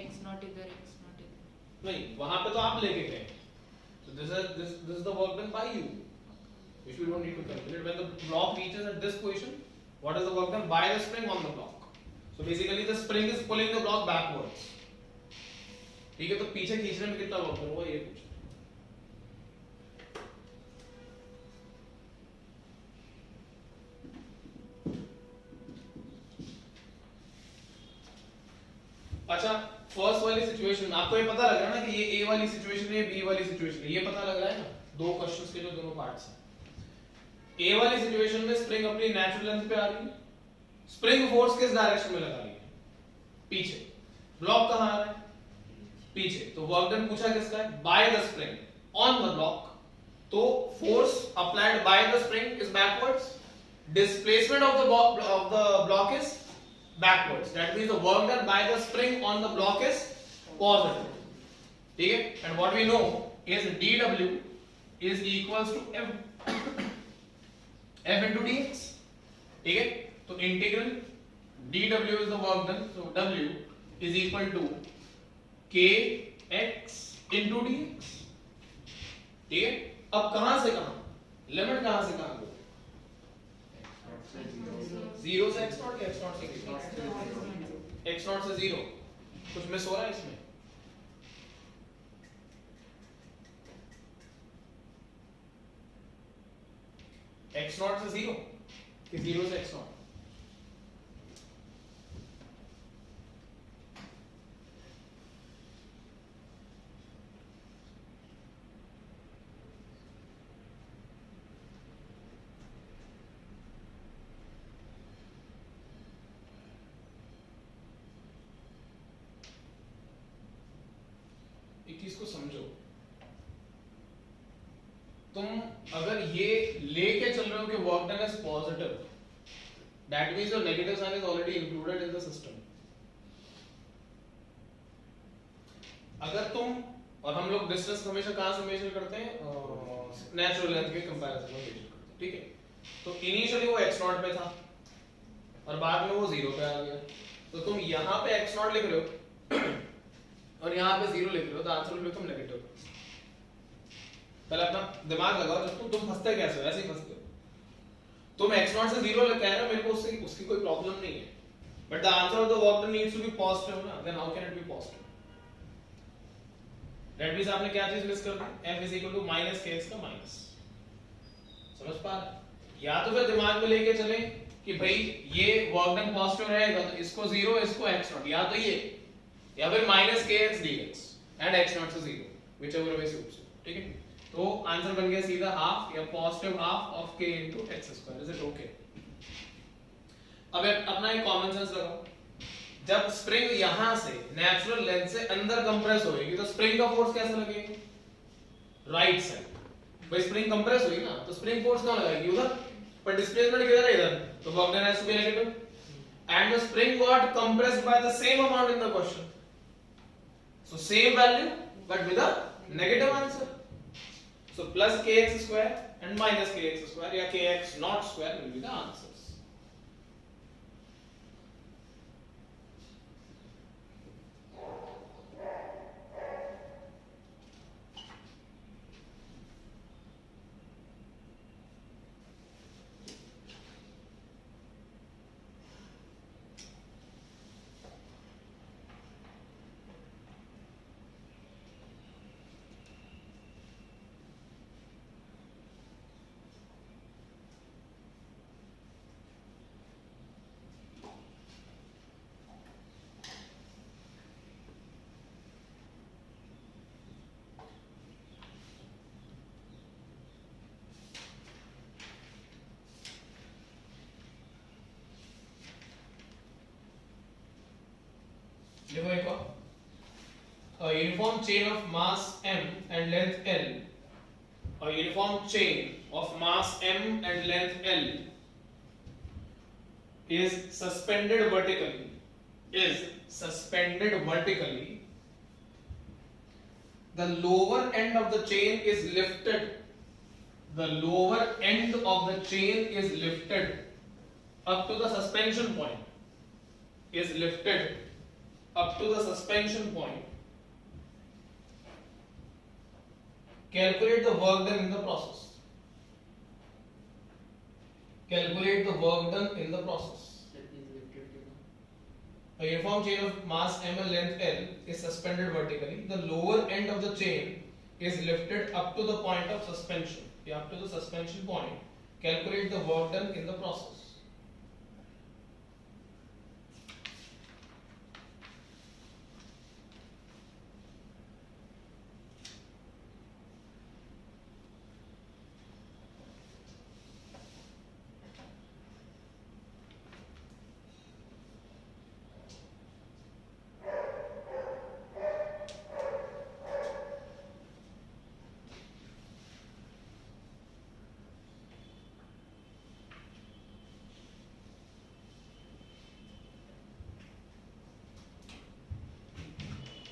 Speaker 2: x not इधर x not इधर
Speaker 1: नहीं, वहां पे तो आप लेके गए, so this is the work done by you, which we don't need to calculate. When the block reaches at this position, what is the work done by the spring on the block? So basically the spring is pulling the block backwards. ठीक है, तो पीछे खींचने में कितना work होगा ये पूछो। अच्छा, फर्स्ट वाली सिचुएशन आपको ये पता लग रहा है ना कि ये ए वाली सिचुएशन है, बी वाली सिचुएशन है, ये पता लग रहा है ना, दो क्वेश्चंस के जो दोनों पार्ट्स हैं। ए वाली सिचुएशन में स्प्रिंग अपनी नेचुरल लेंथ पे आ रही है, स्प्रिंग फोर्स किस डायरेक्शन में लगा रही है, पीछे, ब्लॉक कहां आ रहा है, पीछे, तो वर्क डन पूछा किसका है, by the spring on the block, तो force applied by the spring is backwards, displacement of the block is backwards, that means the work done by the spring on the block is positive, ठीक है, and what we know is dw is equals to f into dx, ठीक है, तो integral dw is the work done, so w is equal to kx into dx, ठीक है। अब कहां से कहां, लिमिट कहां से कहां, जीरो से x नॉट, x नॉट से x नॉट से जीरो, कुछ मिस हो रहा है इसमें, x नॉट से जीरो कि जीरो से x नॉट, एक चीज को समझो, तुम अगर ये लेके चल रहे हो कि work done is positive, that means your negative sign is already included in the system. अगर तुम और हम लोग डिस्टेंस हमेशा कहां से मेजर करते हैं, नेचुरल लेंथ के कंपैरिजन में मेजर करते हैं, ठीक है, तो इनिशियली वो x नॉट पे था और बाद में वो जीरो पे आ गया, तो तुम यहां पे x नॉट लिख रहे हो और यहाँ पे जीरो लिख रहे हो, तो आंसर विल बिकम नेगेटिव। पहले अपना दिमाग लगाओ, जब तुम फंसते कैसे हो, ऐसे ही फंसते हो, तुम x नॉट से जीरो कह रहे हो, मेरे को उसकी कोई प्रॉब्लम नहीं है, but the answer of the work done needs to be positive ना, then how can it be positive, that means आपने क्या चीज मिस कर दी, f is equal to minus kx का माइनस, समझ पा रहे, या तो फिर दिमाग में लेके चले कि भाई ये वर्क डन पॉजिटिव रहेगा तो इसको जीरो, इसको x नॉट, या तो ये या फिर minus kx dx and x not से जीरो, व्हिचएवर वे सूट्स, ठीक है, तो आंसर बन गया सीधा हाफ या positive half of k into x square, is it okay. अब अपना एक कॉमन सेंस लगाओ, जब स्प्रिंग यहां से नेचुरल लेंथ से अंदर कंप्रेस होएगी तो स्प्रिंग का फोर्स कैसा लगेगा, राइट साइड, भाई स्प्रिंग कंप्रेस हुई ना, तो स्प्रिंग फोर्स कहां लगाएगी, उधर, पर डिस्प्लेसमेंट किधर है, इधर, तो work done has to be negative, and the spring got compressed by the same amount in the question, so same value but with a negative answer, so plus kx square and minus kx square या kx not square will be the answers. देखो एक और, a uniform chain of mass m and length l, a uniform chain of mass m and length l is suspended vertically, the lower end of the chain is lifted, up to the suspension point, is lifted up to the suspension point, calculate the work done in the process. Calculate the work done in the process. A uniform chain of mass m and length L is suspended vertically. The lower end of the chain is lifted up to the point of suspension. Up to the suspension point. Calculate the work done in the process.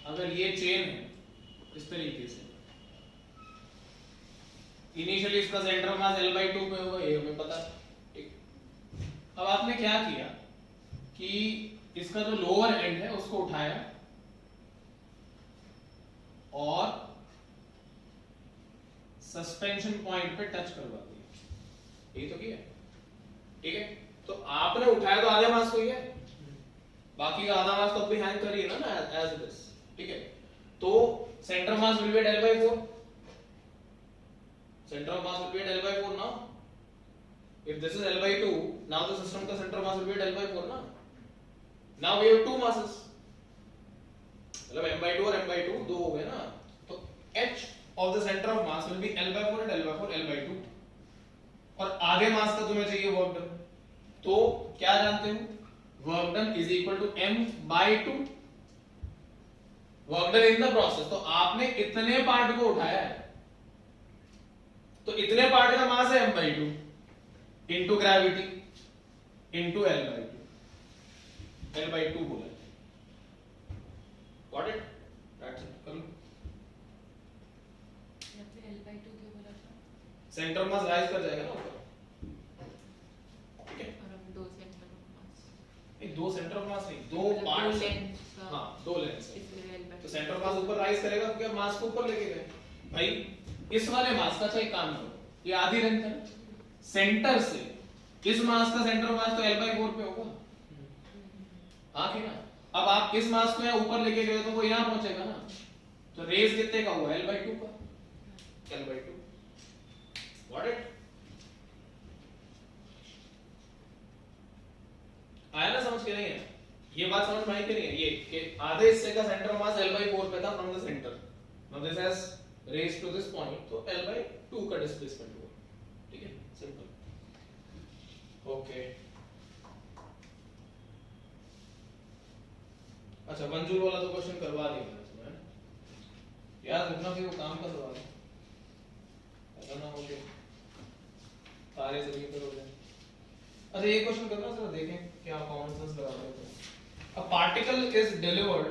Speaker 1: अगर ये chain है इस तरीके से, initially इसका centre mass L/2 पे होगा, ये हमें पता है, ठीक। अब आपने क्या किया कि इसका जो लोअर एंड है उसको उठाया और सस्पेंशन पॉइंट पे टच करवा दिया, यही तो किया, ठीक है। तो आपने उठाया तो आधे मास को ही है, बाकी का आधा मास तो अपनी हैंग करिए ना एज इट इज, ठीक है। तो centre mass will be at L/4, center of mass will be at L/4 now. If this is L/2, now the system का center mass will be at L/4 ना. Now we have two masses, मतलब m/2 और m/2 दो हो गए ना, तो h of the center of mass will be L/4 at L/4 L/2, और आधे मास का तुम्हें चाहिए वर्क डन, तो क्या जानते हो, work done is equal to m/2, work done in the process. तो आपने इतने पार्ट को उठाया है, तो इतने पार्ट का मास है m/2 into gravity into L/2 बोला, गॉट इट, दैट्स इट। कर लो,
Speaker 2: यहाँ पे L/2 क्यों बोला था?
Speaker 1: सेंटर मास राइज कर जाएगा ना ऊपर, ठीक है।
Speaker 2: और हम दो सेंटर ऑफ मास,
Speaker 1: नहीं दो सेंटर ऑफ मास नहीं, दो पार्ट्स, हाँ दो लेंस, तो सेंटर ऑफ मास ऊपर राइज करेगा क्योंकि मास को ऊपर लेके गए भाई। इस वाले मास का चाहे काम करो, ये आधी लेंथ है, सेंटर से इस मास का सेंटर मास तो L/4 पे होगा, हाँ कि ना। अब आप इस मास को यहाँ ऊपर लेके गए तो वो यहाँ पहुंचेगा ना, तो रेस कितने का हुआ, L/2 का, L/2, गॉट इट। आया ना समझ के, नहीं है ये बात समझ में आई कि नहीं है, ये कि आधे हिस्से का सेंटर मास L/4 पे था from the centre, now this has raised to this point, तो L/2 का डिस्प्लेसमेंट हुआ, ठीक है, सिंपल, ओके। अच्छा 1 जूल वाला तो क्वेश्चन करवा दिया मैंने इसमें, याद रखना कि वो काम का सवाल है, ऐसा ना हो कि सारे जमीन पर हो जाए। अच्छा ये क्वेश्चन करना जरा देखें क्या कॉमन सेंस लगा रहे हैं। A particle is delivered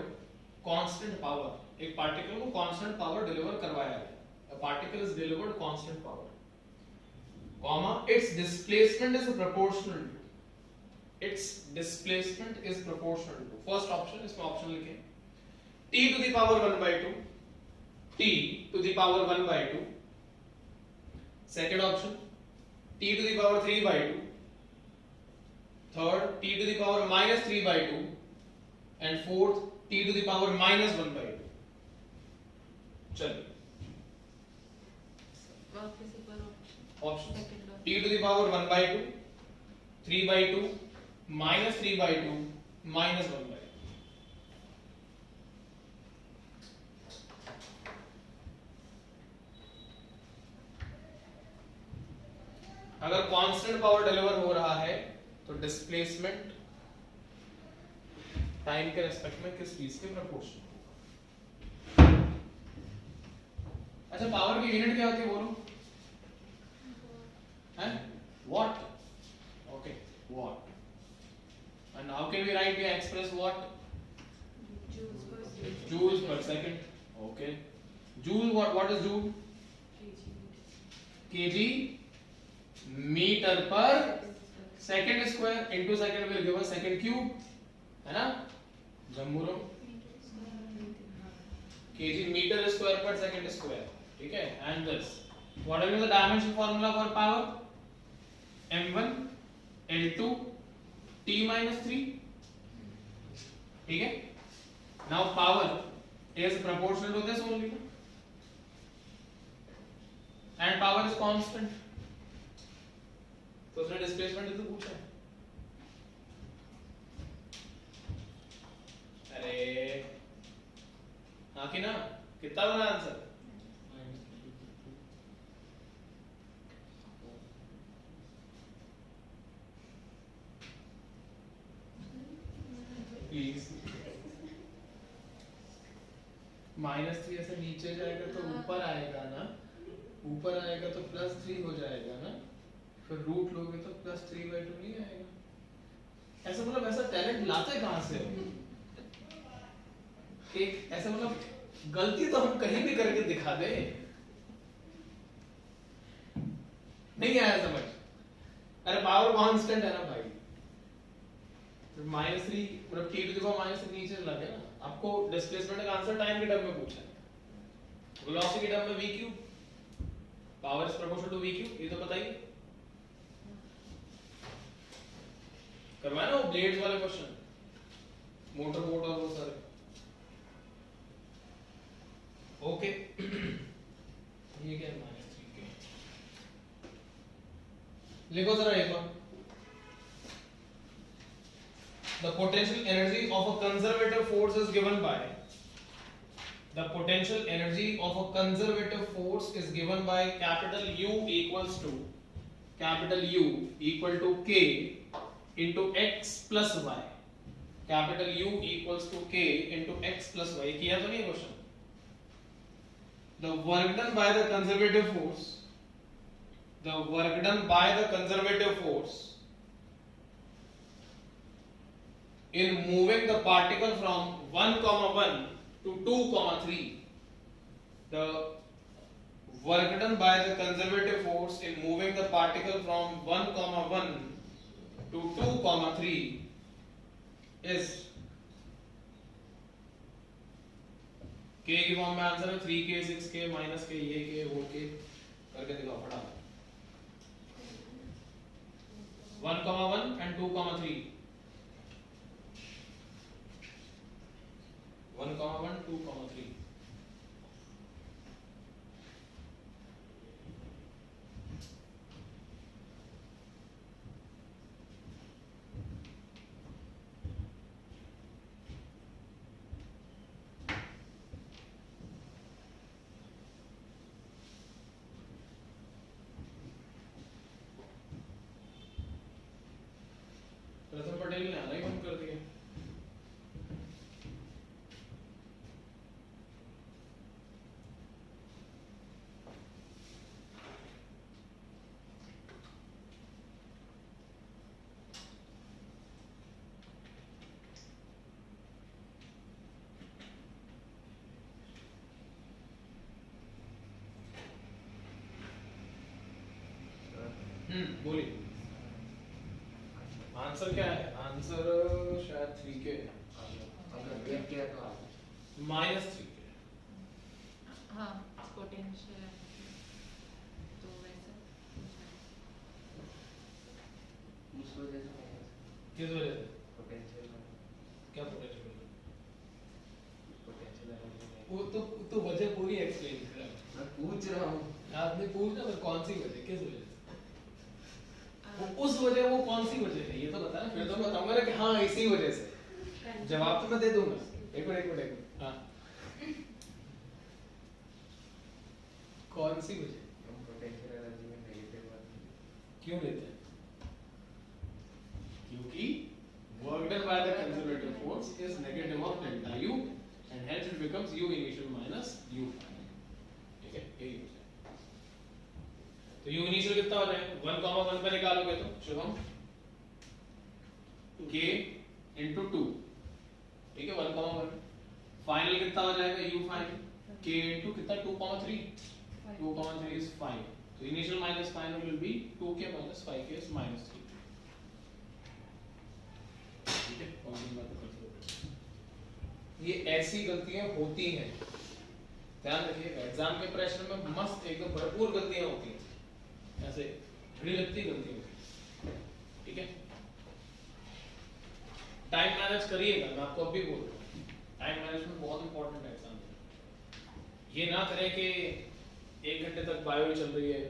Speaker 1: constant power, एक पार्टिकल को कांस्टेंट पावर डिलीवर करवाया गया, a particle is delivered constant power, comma its displacement is proportional to, its displacement is proportional to, first option, इसमें option लिखें, t to the power 1/2, t to the power 1/2, second option t to the power 3/2, third t to the power -3/2, and fourth t to the power -1/2। चलिए
Speaker 2: वापस एक बार
Speaker 1: option,
Speaker 2: second
Speaker 1: t to the power 1/2, 3/2, -3/2, -1/2। अगर constant power deliver हो रहा है तो displacement time के रेस्पेक्ट में किस चीज के प्रोपोर्शनल होगा। अच्छा पावर की यूनिट क्या होती है बोलो, हैं, watt, okay watt, and how can we write या एक्सप्रेस वॉट, जूल्स पर second, okay. Joule, what is joule, KG meter पर second square, into second will give us second cube, है ना, जम्बूरम। kg meter square per second square, ठीक है. And this, what will be the dimension formula for power? m1 l2 t minus 3, ठीक है. Now power is proportional to this only, and power is constant. तो उसने displacement तो पूछा है. अरे हाँ कि ना, कितना बना आंसर? प्लीज. -3 ऐसे नीचे जाएगा तो ऊपर आएगा ना, ऊपर आएगा तो +3 हो जाएगा ना, फिर रूट लोगे तो +3/2 नहीं आएगा. ऐसा मतलब ऐसा टैलेंट लाते कहाँ से हो? एक ऐसा मतलब गलती तो हम कहीं भी करके दिखा दे. नहीं आया समझ? अरे पावर कांस्टेंट है ना भाई. तो -3 मतलब t टू द पावर -3 नीचे चला गया ना. आपको डिस्प्लेसमेंट का आंसर टाइम के टर्म में पूछा है, वेलोसिटी के टर्म में v cube, power is proportional to v cube, ये तो पता ही है. करवाया ना वो ब्लेड्स वाले क्वेश्चन, मोटर बोट और वो सारे. ओके ये क्या है? -3 के लिखो जरा एक बार. The potential energy of a conservative force is given by, the potential energy of a conservative force is given by capital U equals to K into x plus y. Capital U equals to K into x plus y. किया तो नहीं question? The work done by the conservative force in moving the particle from 1,1 to 2,3. The work done by the conservative force in moving the particle from 1,1 to 2,3 is k की form में answer है 3k 6k -k ये k वो k करके दिखाओ फटाफट. 1,1 and 2,3. 1,1 2,3. प्रथम पटेल ने आना ही बंद कर दिया. बोलिए. आंसर क्या है? आंसर शायद 3k है.
Speaker 3: अगर वेट किया तो आप
Speaker 1: -3k.
Speaker 2: हाँ पोटेंशियल है तो वैसे
Speaker 3: उस वजह से
Speaker 1: किस वजह से?
Speaker 3: पोटेंशियल
Speaker 1: क्या पोटेंशियल?
Speaker 3: एनर्जी
Speaker 1: वो तो वजह पूरी एक्सप्लेन कर.
Speaker 3: मैं पूछ रहा हूँ.
Speaker 1: आपने पूछा पर कौन सी वजह, किस वजह से? उस वजह वो कौन सी वजह है ये तो बता ना, फिर तो मैं बताऊंगा ना कि हाँ इसी वजह से. जवाब तो मैं दे दूंगा. एक मिनट. हाँ कौन सी वजह?
Speaker 3: हम पोटेंशियल एनर्जी में नेगेटिव
Speaker 1: क्यों लेते हैं? क्योंकि work done by the conservative force is negative of delta U and hence it becomes U initial minus U final. ठीक है, यही हो जाएगा. तो U initial कितना हो जाएगा? 1,1 पे निकालोगे तो शुभम K into 2, ठीक है 1,1. फाइनल कितना हो जाएगा? U final K into कितना 2,3. 2,3 is 5. So initial minus final will be 2k minus 5k is minus 3. ठीक है, ये ऐसी गलतियां होती हैं ध्यान रखिएगा, एग्जाम के प्रेशर में मस्त एकदम भरपूर गलतियां होती हैं, ऐसे घड़ी लगती गलती होती है, ठीक है। टाइम मैनेज करिएगा, मैं आपको अभी बोल रहा हूँ, टाइम मैनेजमेंट बहुत इंपॉर्टेंट है एग्जाम में। ये ना करें कि 1 घंटे तक बायो चल रही है,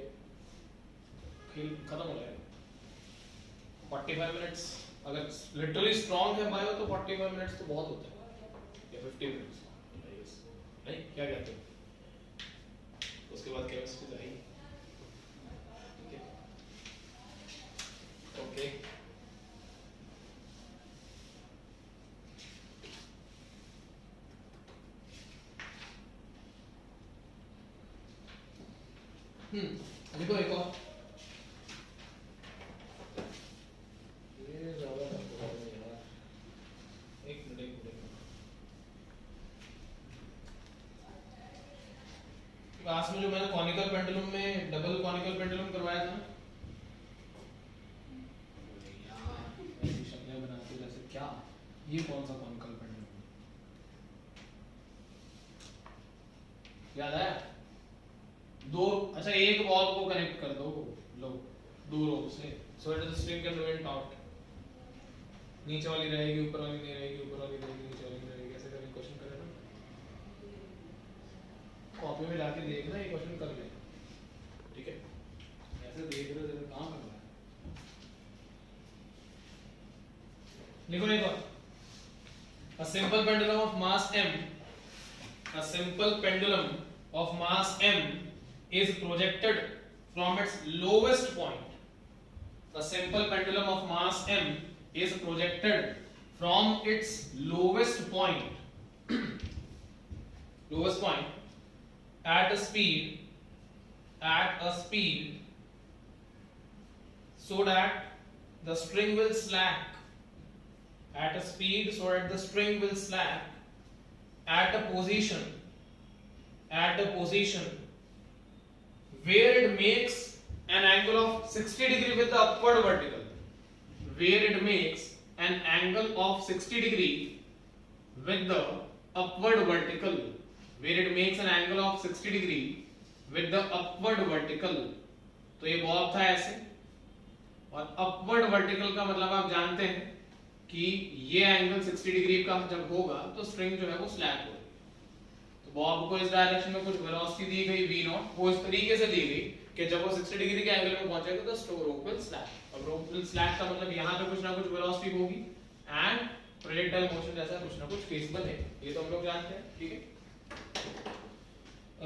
Speaker 1: खेल खत्म हो जाएगा। 45 मिनट्स अगर लिटरली स्ट्रॉन्ग है बायो तो 45 मिनट्स तो बहुत होता है, या 50 मिनट्स नहीं, क्या कहते हैं। उसके बाद केमिस्ट्री जाएगी, ठीक है, ओके। देखो एक और, ये ज्यादा ना बोलो यार, एक मिनट। क्लास में जो मैंने कॉनिकल पेंडुलम में डबल कॉनिकल पेंडुलम करवाया था, यार ऐसी शक्लें बनाते हो जैसे क्या, ये कौन सा कॉनिकल पेंडुलम याद है? दो, अच्छा एक बॉल को कनेक्ट कर दो, लो दो रो से, so it is string can movement out, नीचे वाली रहेगी, ऊपर वाली नहीं रहेगी, ऊपर वाली रहेगी, नीचे वाली नहीं रहेगी, ऐसे करके क्वेश्चन करें ना, कॉपी में जाके देखना, ये क्वेश्चन कर ले, ठीक है। ऐसे देख रहे हो जैसे काम कर रहा है, लिखो देखो, a simple pendulum of mass m, a simple pendulum of mass m is projected from its lowest point. A simple pendulum of mass m is projected from its lowest point lowest point at a speed so that the string will slack at a speed so that the string will slack at a position where it makes an angle of 60 degree with the upward vertical, where it makes an angle of 60 degree with the upward vertical, where it makes an angle of 60 degree with the upward vertical। तो ये Bob था ऐसे, और upward vertical का मतलब आप जानते हैं कि ये एंगल 60 डिग्री का जब होगा तो स्ट्रिंग जो है वो स्लैक होगी। तो बॉब को इस डायरेक्शन में कुछ वेलोसिटी दी गई v नॉट, वो इस तरीके से दी गई कि जब वो 60 डिग्री के एंगल में पहुंचेगा तो रोप विल स्लैक। और रोप विल स्लैक का मतलब यहाँ पे कुछ ना कुछ वेलोसिटी होगी एंड प्रोजेक्टाइल मोशन जैसा कुछ ना कुछ फेसिबल है, ये तो हम लोग जानते हैं, ठीक है।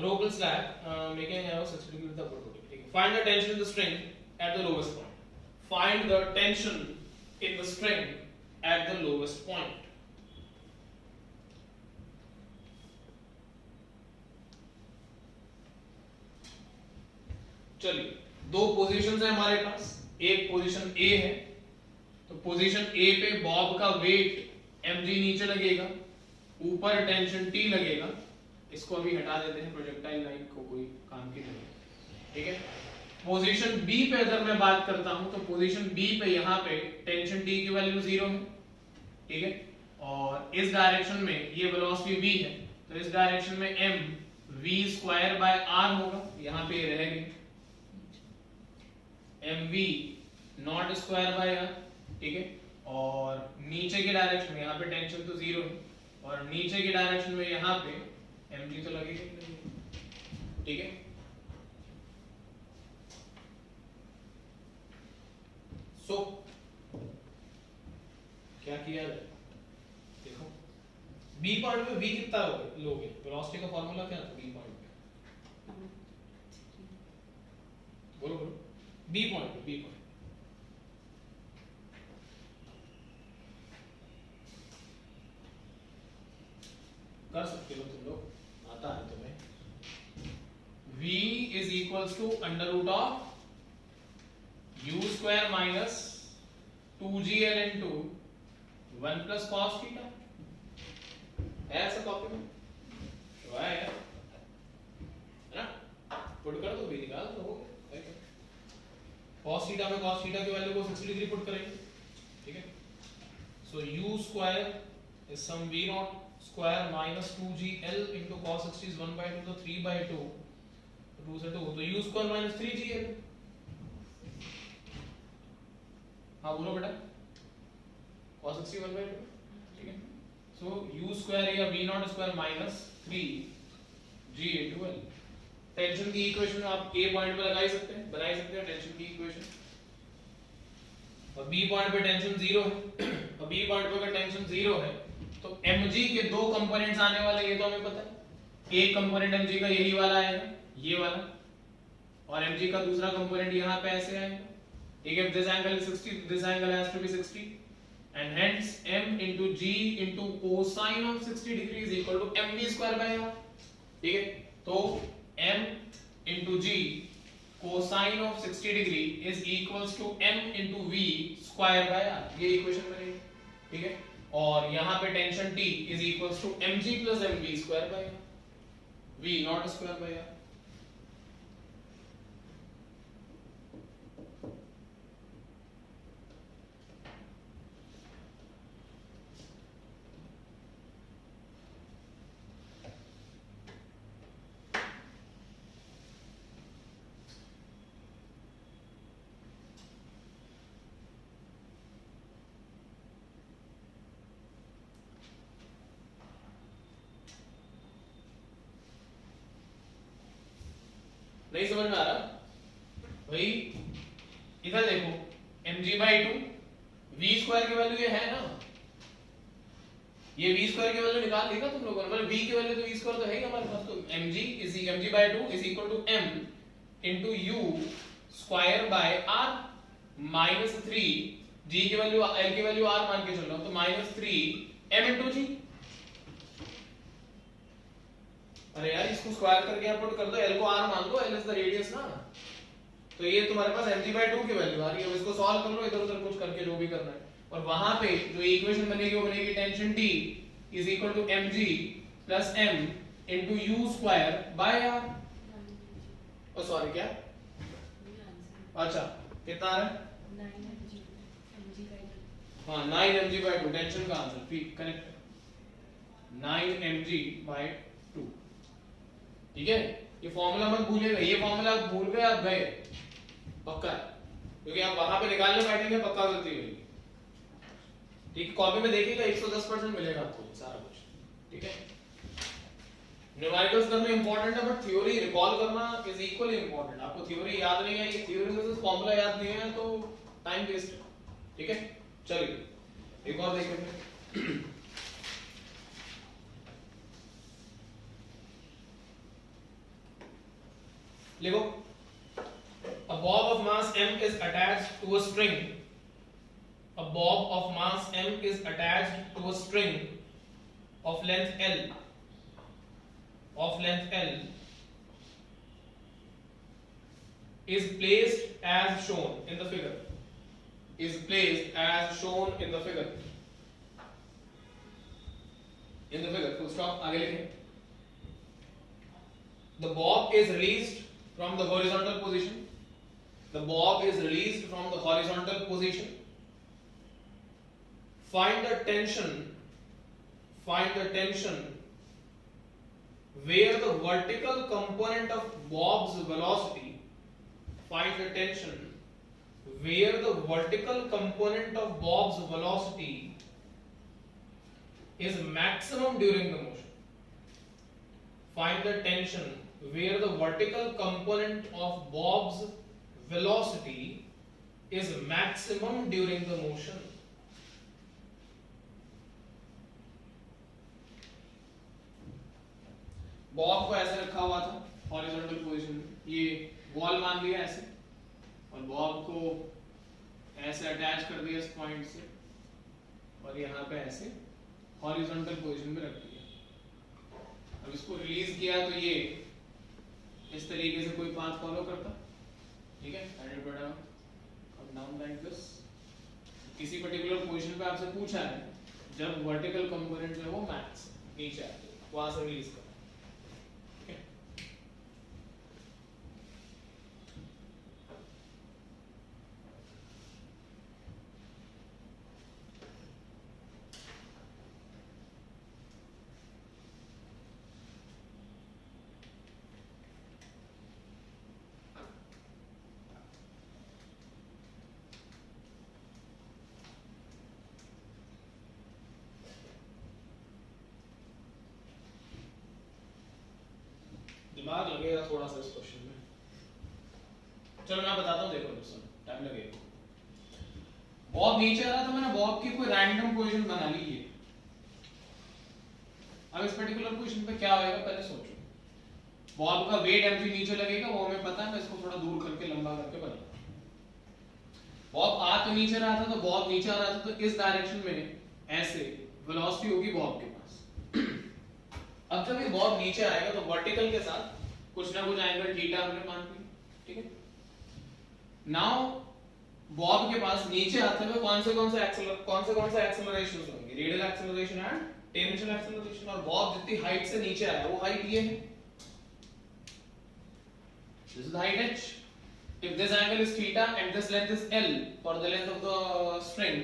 Speaker 1: Rope will slack making arrow 60 degree तक रोटेट, ठीक है। Find the tension in the string at the lowest point, find the tension in the string at the lowest point। चलिए दो पोजीशंस है हमारे पास, एक पोजीशन A है, तो पोजीशन A पे बॉब का वेट mg नीचे लगेगा, ऊपर टेंशन T लगेगा। इसको अभी हटा देते हैं, प्रोजेक्टाइल लाइन को कोई काम की नहीं, ठीक है। पोजीशन B पे अगर मैं बात करता हूं तो पोजीशन B पे यहाँ पे टेंशन T की वैल्यू 0 है, ठीक है। और इस डायरेक्शन में ये वेलोसिटी v है, तो इस डायरेक्शन में m v² होगा, यहाँ पे रहेगी mv नॉट स्क्वायर/r, ठीक है। और नीचे के डायरेक्शन में यहाँ पे टेंशन तो 0 है, और नीचे के डायरेक्शन में यहाँ पे mg तो लगेगा, ठीक है। सो क्या किया जाए, देखो बी पॉइंट पे v कितना लोगे, वेलोसिटी का फार्मूला क्या था बी पॉइंट पे, बोलो बोलो, बी पॉइंट पे, बी पॉइंट कर सकते हो तुम लोग, आता है तुम्हें। v is equals to under root of u² minus 2gl into 1 plus cos theta, है ऐसा कॉपी में तो है ना, पुट कर दो, भी निकाल दो, हो गया। कॉस थीटा में कॉस थीटा की वैल्यू को 60 डिग्री पुट करेंगे, ठीक है। So u² is some v nought square minus 2gl into cos 60 is 1/2 तो 3/2 2 से 2 तो u स्क्वायर माइनस 3gl। हाँ बोलो बेटा cos 60 1/2 ठीक है। सो u स्क्वायर या v nought square minus 3g into l। Tension की इक्वेशन आप a पॉइंट पे लगा ही सकते हैं, बना ही सकते हैं टेंशन की इक्वेशन। और b पॉइंट पे टेंशन 0 है और b पॉइंट पे अगर टेंशन 0 है तो mg के दो कंपोनेंट्स आने वाले ये तो हमें पता है। एक कंपोनेंट mg का यही वाला आएगा, ये वाला, और mg का दूसरा कंपोनेंट यहाँ पे ऐसे आएगा। ठीक है, this angle is 60, this angle has to be 60 and hence m into g into cosine of 60 degree is equal to mv square by r। ठीक है, तो m into g cosine of 60 degree is equals to m into v square by r, ये equation बनेगी। ठीक है, और यहाँ पे tension T is equals to mg plus mv square by r, v not square by r। नहीं समझ में आ रहा भाई? इधर देखो mg/2 v स्क्वायर की वैल्यू ये है ना, ये v स्क्वायर की वैल्यू निकाल लेगा तुम लोगों ने, मतलब v की वैल्यू तो v स्क्वायर तो है ही हमारे पास। तो mg/2 is equal to m into u square by r minus 3 g की वैल्यू l की वैल्यू r मान के चल रहा हूं तो माइनस 3 m into g। अरे यार इसको स्क्वायर करके आप पुट कर दो, l को r मान दो, l इज द रेडियस ना। तो ये तुम्हारे पास mg/2 की वैल्यू आ रही है, इसको सॉल्व कर लो इधर उधर कुछ करके जो भी करना है। और वहां पे जो इक्वेशन बनेगी वो बनेगी tension T is equal to mg plus m into u square by r। Oh sorry क्या, अच्छा कितना आ रहा है? 9 mg/2 टेंशन का आंसर ठीक करेक्ट 9 mg/2। ठीक है, ये फॉर्मूला मत भूलिएगा, ये फॉर्मूला आप भूल गए आप गए पक्का, क्योंकि आप वहां पे निकालने बैठेंगे पक्का गलती होगी। ठीक है, कॉपी में देखिएगा 110% मिलेगा आपको सारा कुछ। ठीक है, न्यूमेरिकल्स करना इंपॉर्टेंट है बट थ्योरी रिकॉल करना इज इक्वली इंपॉर्टेंट। आपको थ्योरी याद नहीं है, ये थ्योरी में से फॉर्मूला याद नहीं है तो टाइम वेस्ट है। ठीक है, चलिए एक और देखेंगे। लिखो, a bob of mass m is attached to a string, a bob of mass m is attached to a string of length l, is placed as shown in the figure, is placed as shown in the figure, full stop, आगे लिखें। The bob is released from the horizontal position, the bob is released from the horizontal position, find the tension where the vertical component of bob's velocity, find the tension where the vertical component of bob's velocity is maximum during the motion, find the tension where the vertical component of bob's velocity is maximum during the motion। Bob को ऐसे रखा हुआ था horizontal position में, ये wall मान लिया ऐसे, और बॉब को ऐसे अटैच कर दिया इस पॉइंट से, और यहाँ पे ऐसे हॉरिजॉन्टल पोजीशन में रख दिया। अब इसको रिलीज किया तो ये इस तरीके से कोई पाथ फॉलो करता। ठीक है, कम डाउन लाइक दिस। किसी पर्टिकुलर पोजीशन पे आपसे पूछा है जब वर्टिकल कंपोनेंट जो है वो मैक्स नीचे आए वहां से रिलीज करना। ठीक है, लगेगा थोड़ा सा इस क्वेश्चन में। चलो मैं बताता हूँ, देखो दोस्तों टाइम लगेगा। बॉब नीचे आ रहा था, मैंने बॉब की कोई रैंडम पोजीशन बना ली है। अब इस पर्टिकुलर पोजीशन पे क्या होएगा पहले सोचो। बॉब का वेट mg नीचे लगेगा, वो हमें पता है, मैं इसको थोड़ा दूर करके लंबा करके बना। बॉब आ तो नीचे रहा था, तो बॉब नीचे आ रहा था, तो इस डायरेक्शन में ऐसे वेलोसिटी होगी बॉब के पास। अब जब ये बॉब नीचे आएगा तो वर्टिकल के साथ कुछ ना कुछ एंगल थीटा हमने मान लिया, ठीक है। नाउ बॉब के पास नीचे आते हुए कौन से एक्सेलरेशंस होंगे, radial acceleration and tangential acceleration. और बॉब जितनी हाइट से नीचे आया वो हाइट ये है, this is the height h. If this angle is theta and this length is l for the length of the string,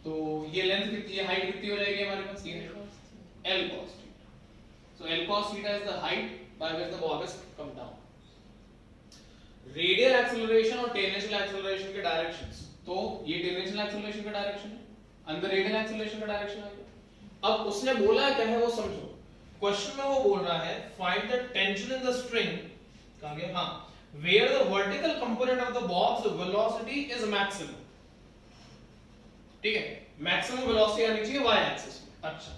Speaker 1: तो ये लेंथ कितनी, ये हाइट कितनी हो जाएगी हमारे पास, ये l cos theta. So l cos theta is the height by which the bob has come down. Radial acceleration और टेंजेंशियल एक्सेलरेशन के डायरेक्शंस, तो ये टेंजेंशियल एक्सेलरेशन का डायरेक्शन है, अंदर रेडियल एक्सेलरेशन का डायरेक्शन आएगा। अब उसने बोला क्या है वो समझो। क्वेश्चन में वो बोल रहा है find the tension in the string, कहां गया, हाँ, where the vertical component of the bob's velocity is maximum, ठीक है, मैक्सिमम वेलोसिटी आनी चाहिए y एक्सिस में। अच्छा,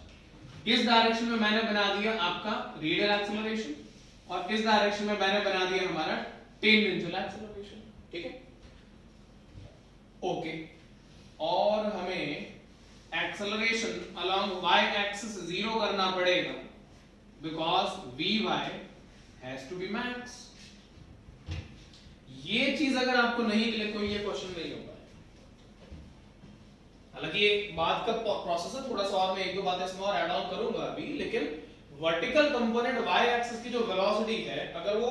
Speaker 1: इस डायरेक्शन में मैंने बना दिया आपका रेडियल एक्सेलरेशन और इस डायरेक्शन में मैंने बना दिया हमारा टेंजेंशियल एक्सेलरेशन, ठीक है, ओके। और हमें एक्सेलरेशन अलोंग y एक्सिस 0 करना पड़ेगा because vy has to be max. ये चीज अगर आपको नहीं मिले तो ये क्वेश्चन नहीं होगा। हालांकि ये बात का प्रोसेस है, थोड़ा सा और मैं एक दो बातें इसमें और ऐड ऑन करूंगा अभी, लेकिन वर्टिकल कंपोनेंट y एक्सिस की जो वेलोसिटी है अगर वो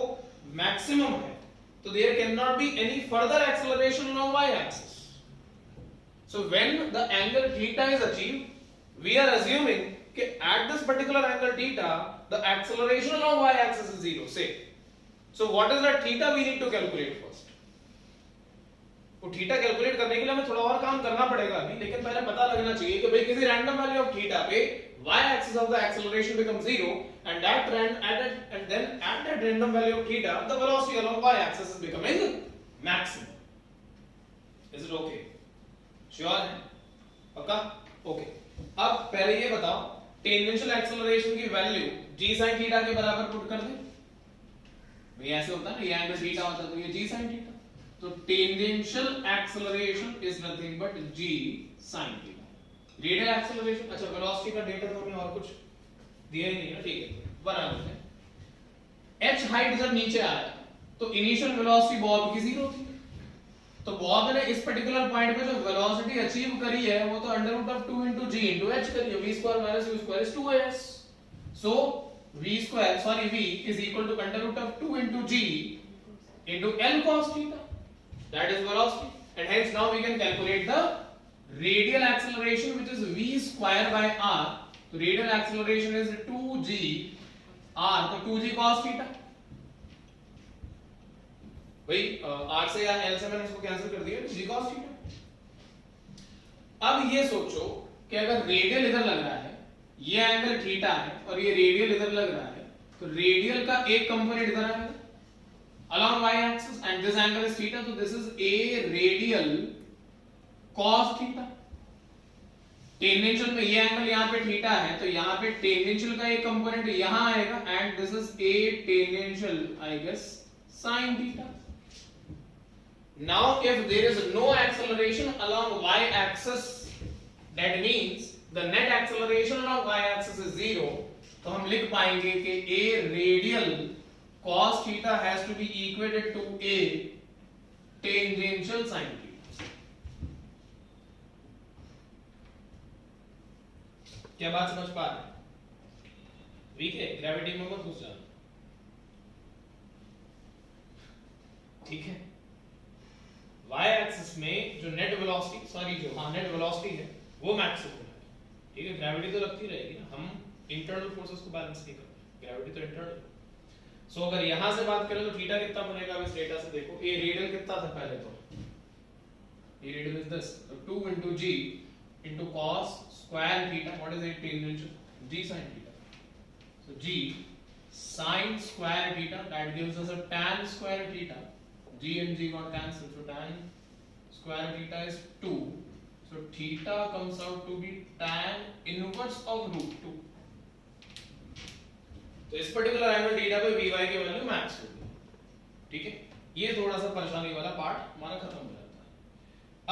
Speaker 1: मैक्सिमम है तो there can not be any further acceleration along y axis. So when the angle theta is achieved we are assuming कि at this particular angle theta the acceleration along y axis is 0 से। So what is that theta we need to calculate first? वो theta calculate करने के लिए हमें थोड़ा और काम करना पड़ेगा अभी, लेकिन पहले पता लगना चाहिए कि भाई किसी रैंडम वैल्यू ऑफ थीटा पे y axis of the acceleration becomes 0 and then at that random value of theta the velocity along y axis is becoming maximum. Is it okay? Sure है? पक्का? Okay. अब पहले ये बताओ tangential acceleration की value g sin theta के बराबर put कर दे। ये ऐसे होता है ना, ये एंगल थीटा होता है तो ये g sin थीटा, तो tangential acceleration is nothing but g sin theta. Radial acceleration, अच्छा वेलोसिटी का डेटा तो हमने और कुछ दिया ही नहीं है, ठीक है, बना लेते हैं। h हाइट जब नीचे आया तो इनिशियल वेलोसिटी बॉब की 0 थी, तो बॉब ने इस पर्टिकुलर पॉइंट पे जो वेलोसिटी अचीव करी है वो तो under root of 2 into g into h करी है, v square minus u square is 2s। so v is equal to under root of 2 into g into L cos theta, that is velocity, and hence now we can calculate the radial acceleration which is v square by r. So radial acceleration is 2g r, तो 2g cos theta, भाई r से या L से मैंने इसको cancel कर दिया, 2g cos theta। अब ये सोचो कि अगर रेडियल इधर लग रहा है, ये एंगल थीटा है और ये रेडियल इधर लग रहा है, तो रेडियल का एक कंपोनेंट इधर आएगा along y axis and this angle is theta, so this is a radial cos theta। Tangential में ये एंगल यहाँ पे थीटा है तो यहाँ पे टेंजेंशियल का एक कंपोनेंट यहाँ आएगा and this is a tangential I guess sin theta। Now if there is no acceleration along y axis, that means the net acceleration along y axis is 0, तो हम लिख पाएंगे कि a radial cos theta has to be equated to a tangential sin theta। क्या बात समझ पा रहे हैं? वीक है, ग्रेविटी में मत घुस जाना, ठीक है। y एक्सिस में जो नेट वेलोसिटी है वो मैक्सिमम है, ठीक है। ग्रेविटी तो लगती रहेगी ना, हम इंटरनल फोर्सेस को बैलेंस नहीं करते, ग्रेविटी तो इंटरनल। सो अगर यहां से बात करें तो थीटा कितना बनेगा, इस डेटा से देखो, ए रेडियल कितना था पहले, तो ए रेडियल इज दिस, तो 2 into g into cos square theta, what is it, tangential g sin theta, so g sine square theta, that gives us a tan square theta. G and G got cancelled, so tan square theta is 2. So theta comes out to be tan inverse of root 2. तो इस particular angle theta पे Vy की value max होगी, ठीक है। ये थोड़ा सा परेशानी वाला पार्ट हमारा खत्म हो जाता है।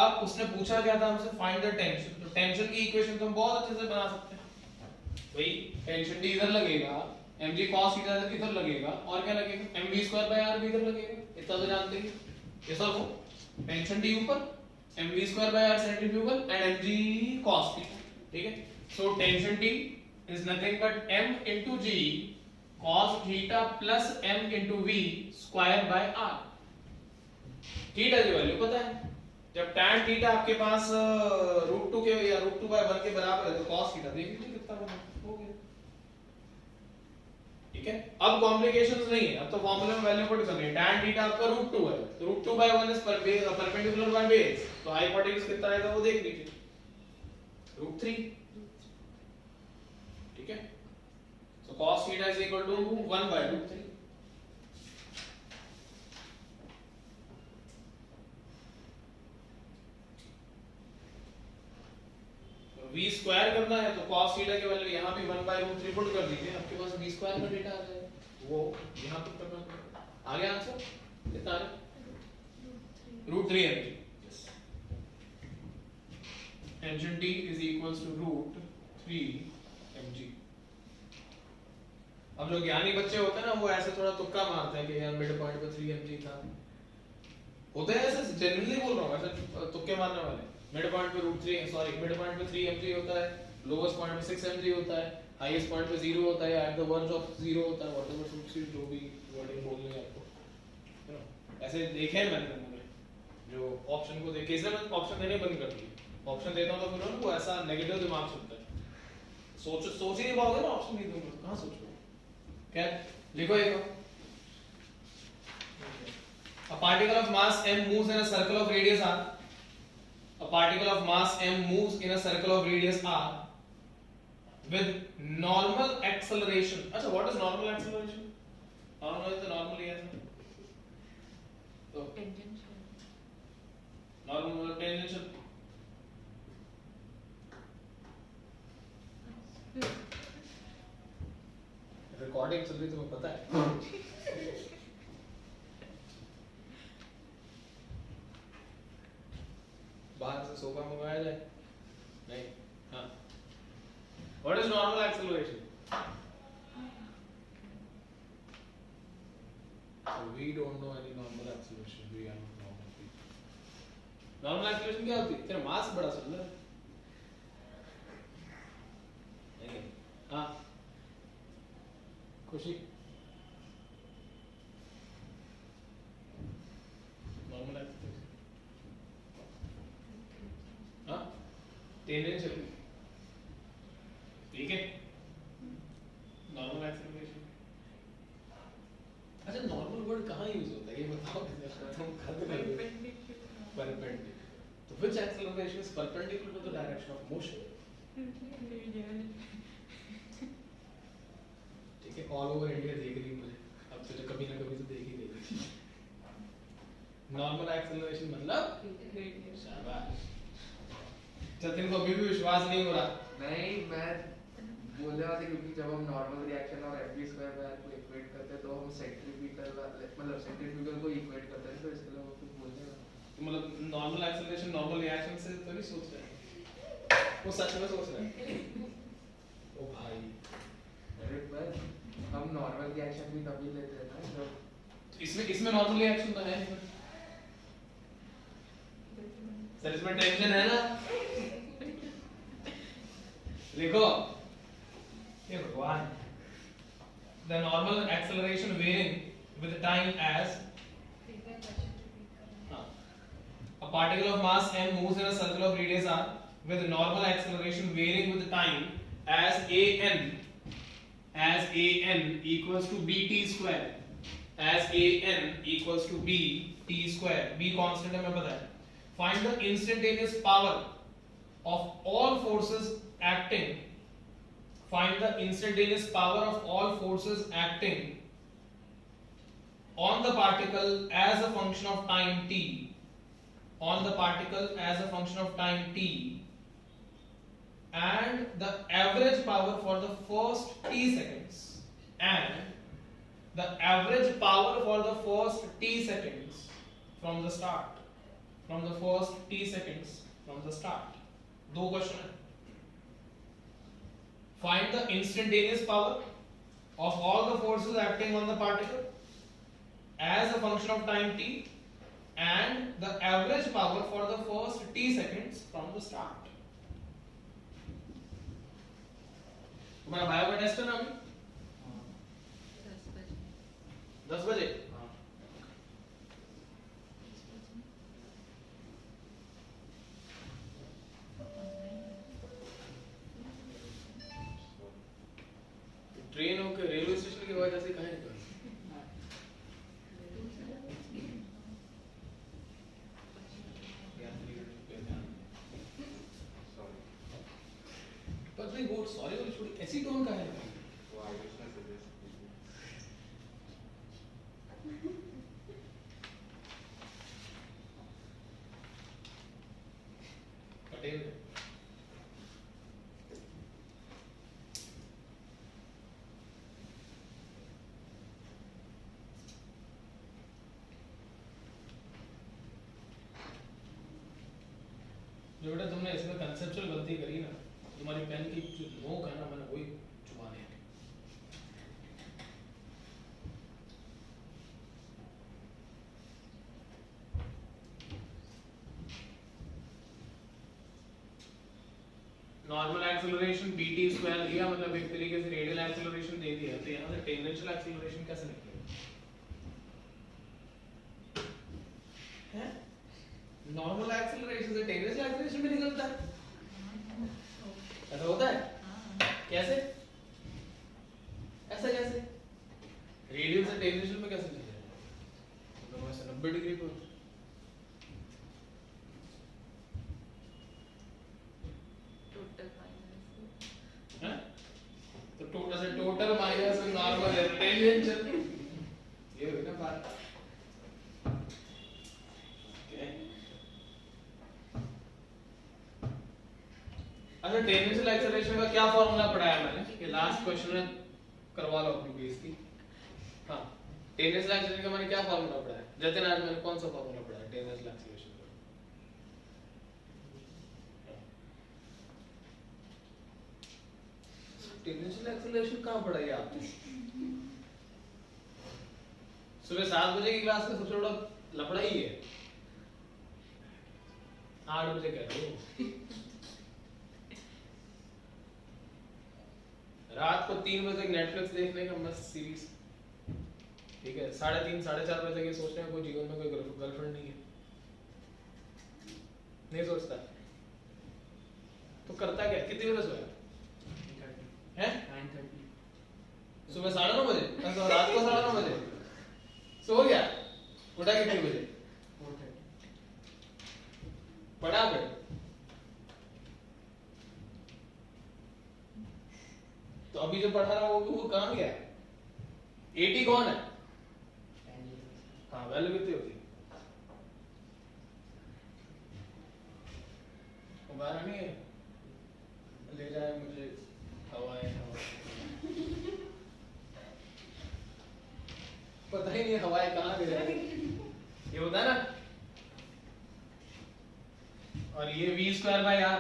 Speaker 1: अब उसने पूछा क्या था हमसे, फाइंड द टेंशन। तो टेंशन की इक्वेशन तो हम बहुत अच्छे से बना सकते हैं भाई। टेंशन टी इधर लगेगा, mg cos थीटा इधर लगेगा, और क्या लगेगा, mv2/r भी इधर लगेगा, इतना तो जानते हैं। ये सब हो टेंशन टी ऊपर, mv2/r centrifugal and mg cos theta, ठीक है। So tension T is nothing but m into g cos theta plus m into v square by r। Theta की वैल्यू पता है, जब tan थीटा आपके पास √2 के या √2/1 के बराबर है तो cos थीटा देख लीजिए कितना बना, हो गया, ठीक है। अब कॉम्प्लिकेशंस नहीं है, अब तो फार्मूले में वैल्यू पुट करनी है। tan थीटा आपका √2 है, तो √2/1 इज परपेंडिकुलर बाय बेस, तो हाइपोटेन्यूज कितना आएगा वो देख लीजिए, √3, ठीक है। So cos theta is equal to 1/√3. तो v स्क्वायर करना है तो cos थीटा की वैल्यू यहाँ भी 1/√3 पुट कर दीजिए, आपके पास v स्क्वायर का डेटा आ जाएगा, वो यहाँ पुट करना पड़ेगा। आ गया आंसर कितना आ रहा है, √3 mg। Yes, tension t is equals to √3 mg। अब जो ज्ञानी बच्चे होते हैं ना, वो ऐसे थोड़ा तुक्का मारते हैं कि यार मिड पॉइंट पे 3 mg था, होते हैं ऐसे, जनरली बोल रहा हूँ, ऐसे तुक्के मारने वाले। मिड पॉइंट पे मिड पॉइंट पे 3 mg होता है, लोवेस्ट पॉइंट पे 6 mg होता है, हाईएस्ट पॉइंट पे 0 होता है, एट द वर्ज ऑफ 0 होता है, व्हाटएवर सूट्स यू, जो भी वर्डिंग बोलनी है आपको, यू नो। ऐसे देखे हैं मैंने जो ऑप्शन को देखे, इसलिए मैं ऑप्शन देने बंद कर दिए। ऑप्शन देता हूं तो फिर वो ऐसा नेगेटिव दिमाग चलता है, सोच ही नहीं पाओगे ना, ऑप्शन नहीं दूंगा तो कहां सोचोगे। क्या लिखो ये, a particle of mass m moves in a circle of radius r, a particle of mass m moves in a circle of radius r with normal acceleration. अच्छा, what is normal acceleration? Normal is the normally as तो
Speaker 2: tangential,
Speaker 1: normal tangential, recording चल रही तुम्हें पता है। बाहर से sofa मंगवाया जाए, नहीं, हाँ। What is normal acceleration? So we don't know any normal acceleration. We are not normal people. Normal acceleration क्या होती है? तेरा मास बड़ा चल रहा है, नहीं, हाँ, खुशी। नॉर्मल एक्सेलरेशन, हाँ, टेंजेंशियल, ठीक है। नॉर्मल एक्सेलरेशन, अच्छा नॉर्मल वर्ड कहाँ यूज होता है ये बताओ, तुम परपेंडिकुलर, तो which acceleration is perpendicular to the direction of motion, ठीक है। ऑल ओवर इंडिया देख रही मुझे, अब तो कभी ना कभी तो देख ही देगी। नॉर्मल एक्सेलरेशन मतलब शाबाश। जतिन को अभी भी विश्वास नहीं हो रहा।
Speaker 3: नहीं, मैं बोलने वाला था क्योंकि जब हम नॉर्मल रिएक्शन और mv2/r को इक्वेट करते हैं तो हम सेंट्रीफ्यूगल को इक्वेट करते हैं, तो इसके लिए वो कुछ बोलने वाला।
Speaker 1: तो मतलब नॉर्मल एक्सेलरेशन नॉर्मल रिएक्शन से तो नहीं सोच रहे हैं, वो सच में सोच रहे हैं। ओ भाई,
Speaker 3: अरे बस हम नॉर्मल रिएक्शन भी तभी लेते हैं ना जब
Speaker 1: इसमें नॉर्मल रिएक्शन तो है नहीं सर, इसमें टेंशन है ना। लिखो ये भगवान, the normal acceleration varying with time as a particle of mass m moves in a circle of radius r with normal acceleration varying with time as an equals to bt square, as an equals to bt square, b constant है हमें पता है। Find the instantaneous power of all forces acting find the instantaneous power of all forces acting on the particle as a function of time t, on the particle as a function of time t, and the average power for the first t seconds, and the average power for the first t seconds from the start, from the first t seconds from the start. दो question है. Find the instantaneous power of all the forces acting on the particle as a function of time t, and the average power for the first t seconds from the start. तुम्हारा bio का test है ना अभी 10 बजे. Train होकर railway station के बाद ऐसे कहाँ निकल. पत्नी वो सॉरी वाली छोड़ी ऐसी टोन का है. पटेल जो बेटा तुमने इसमें कंसेप्चुअल गलती करी ना, तुम्हारी पेन की जो नोक है ना, मैंने वही छुपाने हैं. नॉर्मल एक्सेलरेशन bt स्क्वायर लिया, मतलब एक तरीके से रेडियल एक्सेलरेशन दे दिया, तो यहाँ से टेंजेंशियल एक्सेलरेशन कैसे निकलेगा? हैं? नॉर्मल एक्सेलरेशन से टेंजेंशियल एक्सेलरेशन भी निकलता है. ऐसा होता है? कैसे? ऐसा कैसे? रेडियल से टेंजेंशियल में कैसे निकलेगा? तो वैसे 90 डिग्री पे हैं? तो टोटल माइनस नॉर्मल है टेंजेंशियल. ये हुई ना बात. अच्छा, टेंजेंशियल एक्सेलरेशन का क्या फॉर्मूला पढ़ाया मैंने? ये लास्ट क्वेश्चन में करवा लो अपनी बेइज्जती. हाँ, टेंजेंशियल एक्सेलरेशन का मैंने क्या फॉर्मूला पढ़ाया? जतिन आज मैंने कौन सा फॉर्मूला पढ़ाया टेंजेंशियल एक्सेलरेशन का? टेंजेंशियल एक्सेलरेशन कहाँ पढ़ाई आपने? सुबह 7 बजे की क्लास का सबसे बड़ा लफड़ा ही है. 8 बजे कह रहा हूँ. रात को 3 बजे तक नेटफ्लिक्स देखने का मस्त सीरीज. ठीक है, 3:30 4:30 बजे तक ये सोचने में कोई जीवन में कोई गर्लफ्रेंड नहीं है. नहीं सोचता तो करता क्या? कितने बजे सोया है?
Speaker 3: 9:30.
Speaker 1: सुबह 9:30 बजे, रात को 9:30 बजे सो गया. उठा कितने बजे?
Speaker 3: 4:30.
Speaker 1: पढ़ा फिर. तो अभी जो पढ़ा रहा वो कहाँ गया? 80 कौन है? हाँ, वैल्यू कितनी होती है? बारह नहीं है. ले जाए मुझे हवाएं. पता ही नहीं हवाएं कहाँ ले जाए. ये होता है ना. और ये v स्क्वायर बाय r,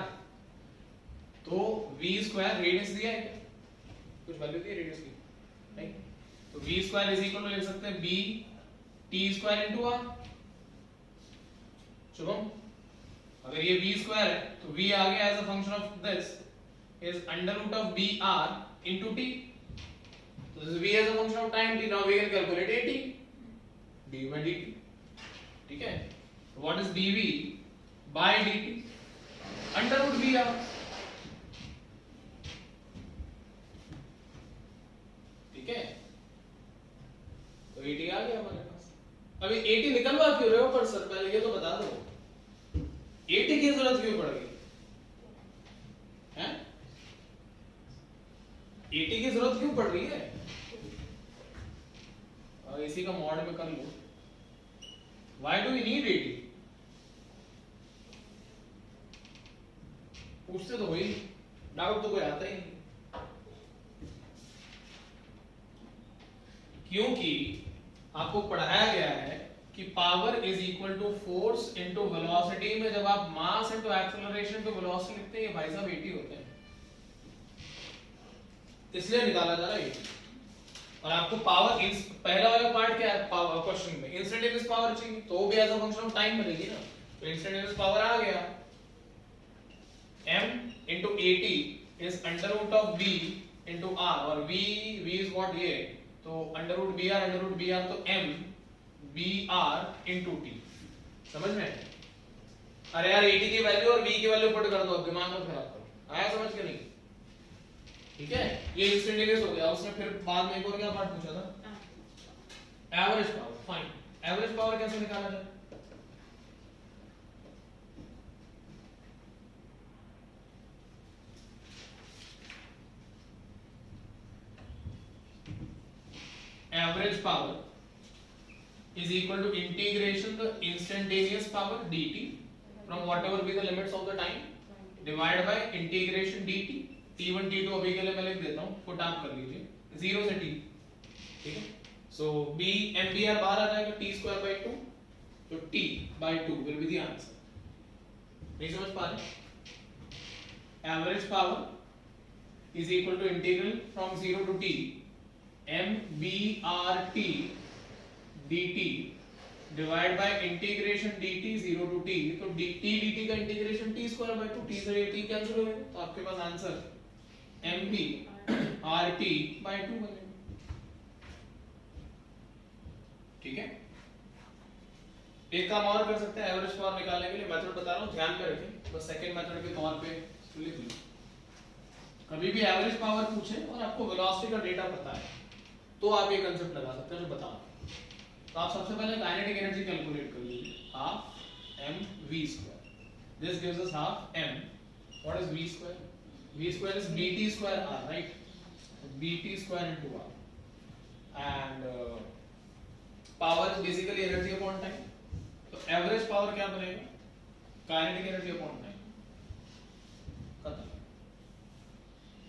Speaker 1: तो v स्क्वायर रेडियस दिया है, कुछ वैल्यू दी है रेडियस की नहीं, तो v square is equal to लिख सकते हैं b t square into r. Shubham, अगर ये v स्क्वायर है तो v आ गया as a function of this is under root of b r into t. So this is v as a function of time t. Now we can calculate at du by dt. ठीक है, what is dv by dt? Under root v r. ठीक है, तो 80 आ गया हमारे पास. अभी 80 निकलवा क्यों रहे हो पर सर, पहले ये तो बता दो 80 की जरूरत क्यों पड़ गई? हैं? एटी की जरूरत क्यों पड़ रही है? इसी का मॉड में कर लो। Why do we need 80? पूछते तो वही, डाउट तो कोई आता ही नहीं। क्योंकि आपको पढ़ाया गया है कि power is equal to force into velocity में जब आप मास इनटू एक्सेलरेशन पे वेलोसिटी लिखते हैं, ये भाई साहब 80 होते हैं, इसलिए निकाला जा रहा है 80। और आपको पावर पहला वाला पार्ट क्या है पावर क्वेश्चन में, इंस्टेंटेनियस पावर चाहिए, तो वो भी as a function of time मिलेगी ना। तो इंस्टेंटेनियस पावर आ गया, m into 80 is under root of v into r, और v is what ये, तो under root br तो m br into t। समझ में? अरे यार 80 की वैल्यू और v की वैल्यू पुट कर दो, दिमाग मत खराब करो। आया समझ के नहीं? ठीक है, ये इंस्टेंटेनियस हो गया। उसने फिर बाद में एक और क्या पार्ट पूछा था, average power. Fine, average power कैसे निकाला जाए? Average power is equal to integration the instantaneous power dt from whatever be the limits of the time divided by integration dt। t1 t2 अभी के लिए मैं लिख देता हूँ, पुट आप कर लीजिए 0 से t। ठीक है, सो b mbr बाहर आ जाएगा t square by 2, तो t by 2 will be the answer। नहीं समझ पा रहे? Average power is equal to integral from 0 to t mbrt dt divide by integration dt 0 to t, तो dt dt का integration t square by 2, t से t cancel हो गया, तो आपके पास आंसर mb rt by 2 बनेगा। ठीक है, एक काम और कर सकते हैं एवरेज पावर निकालने के लिए, मेथड बता रहा हूं, ध्यान में रखें, बस सेकंड मेथड के तौर पे लिख लो। कभी भी एवरेज पावर पूछे और आपको वेलोसिटी का डेटा पता है, तो आप ये कांसेप्ट लगा सकते हैं जो बता। तो आप सबसे पहले काइनेटिक एनर्जी कैलकुलेट कर लीजिए, half m v square, this gives us half m, what is v square? v square is bt square r, right? bt square into r, and power is basically energy upon time. तो average power क्या बनेगा? Kinetic energy upon time. खत्म।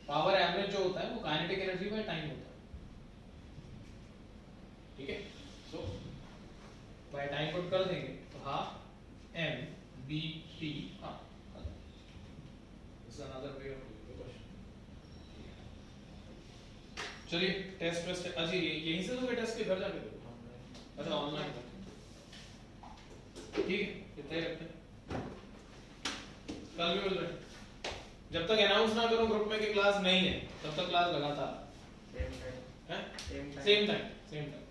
Speaker 1: Power average जो होता है वो kinetic energy by time होता है। ठीक है, सो बाय टाइम पुट कर देंगे, तो half m bt r। This another way of the question. चलिए टेस्ट अच्छा यहीं से तो टेस्ट के घर जाके दो। अच्छा ऑनलाइन, ठीक है, कितना ही रखते हैं, कल भी मिल रहे हैं। जब तक अनाउंस ना करो ग्रुप में कि क्लास नहीं है, तब तक क्लास लगातार
Speaker 3: सेम टाइम
Speaker 1: सेम टाइम।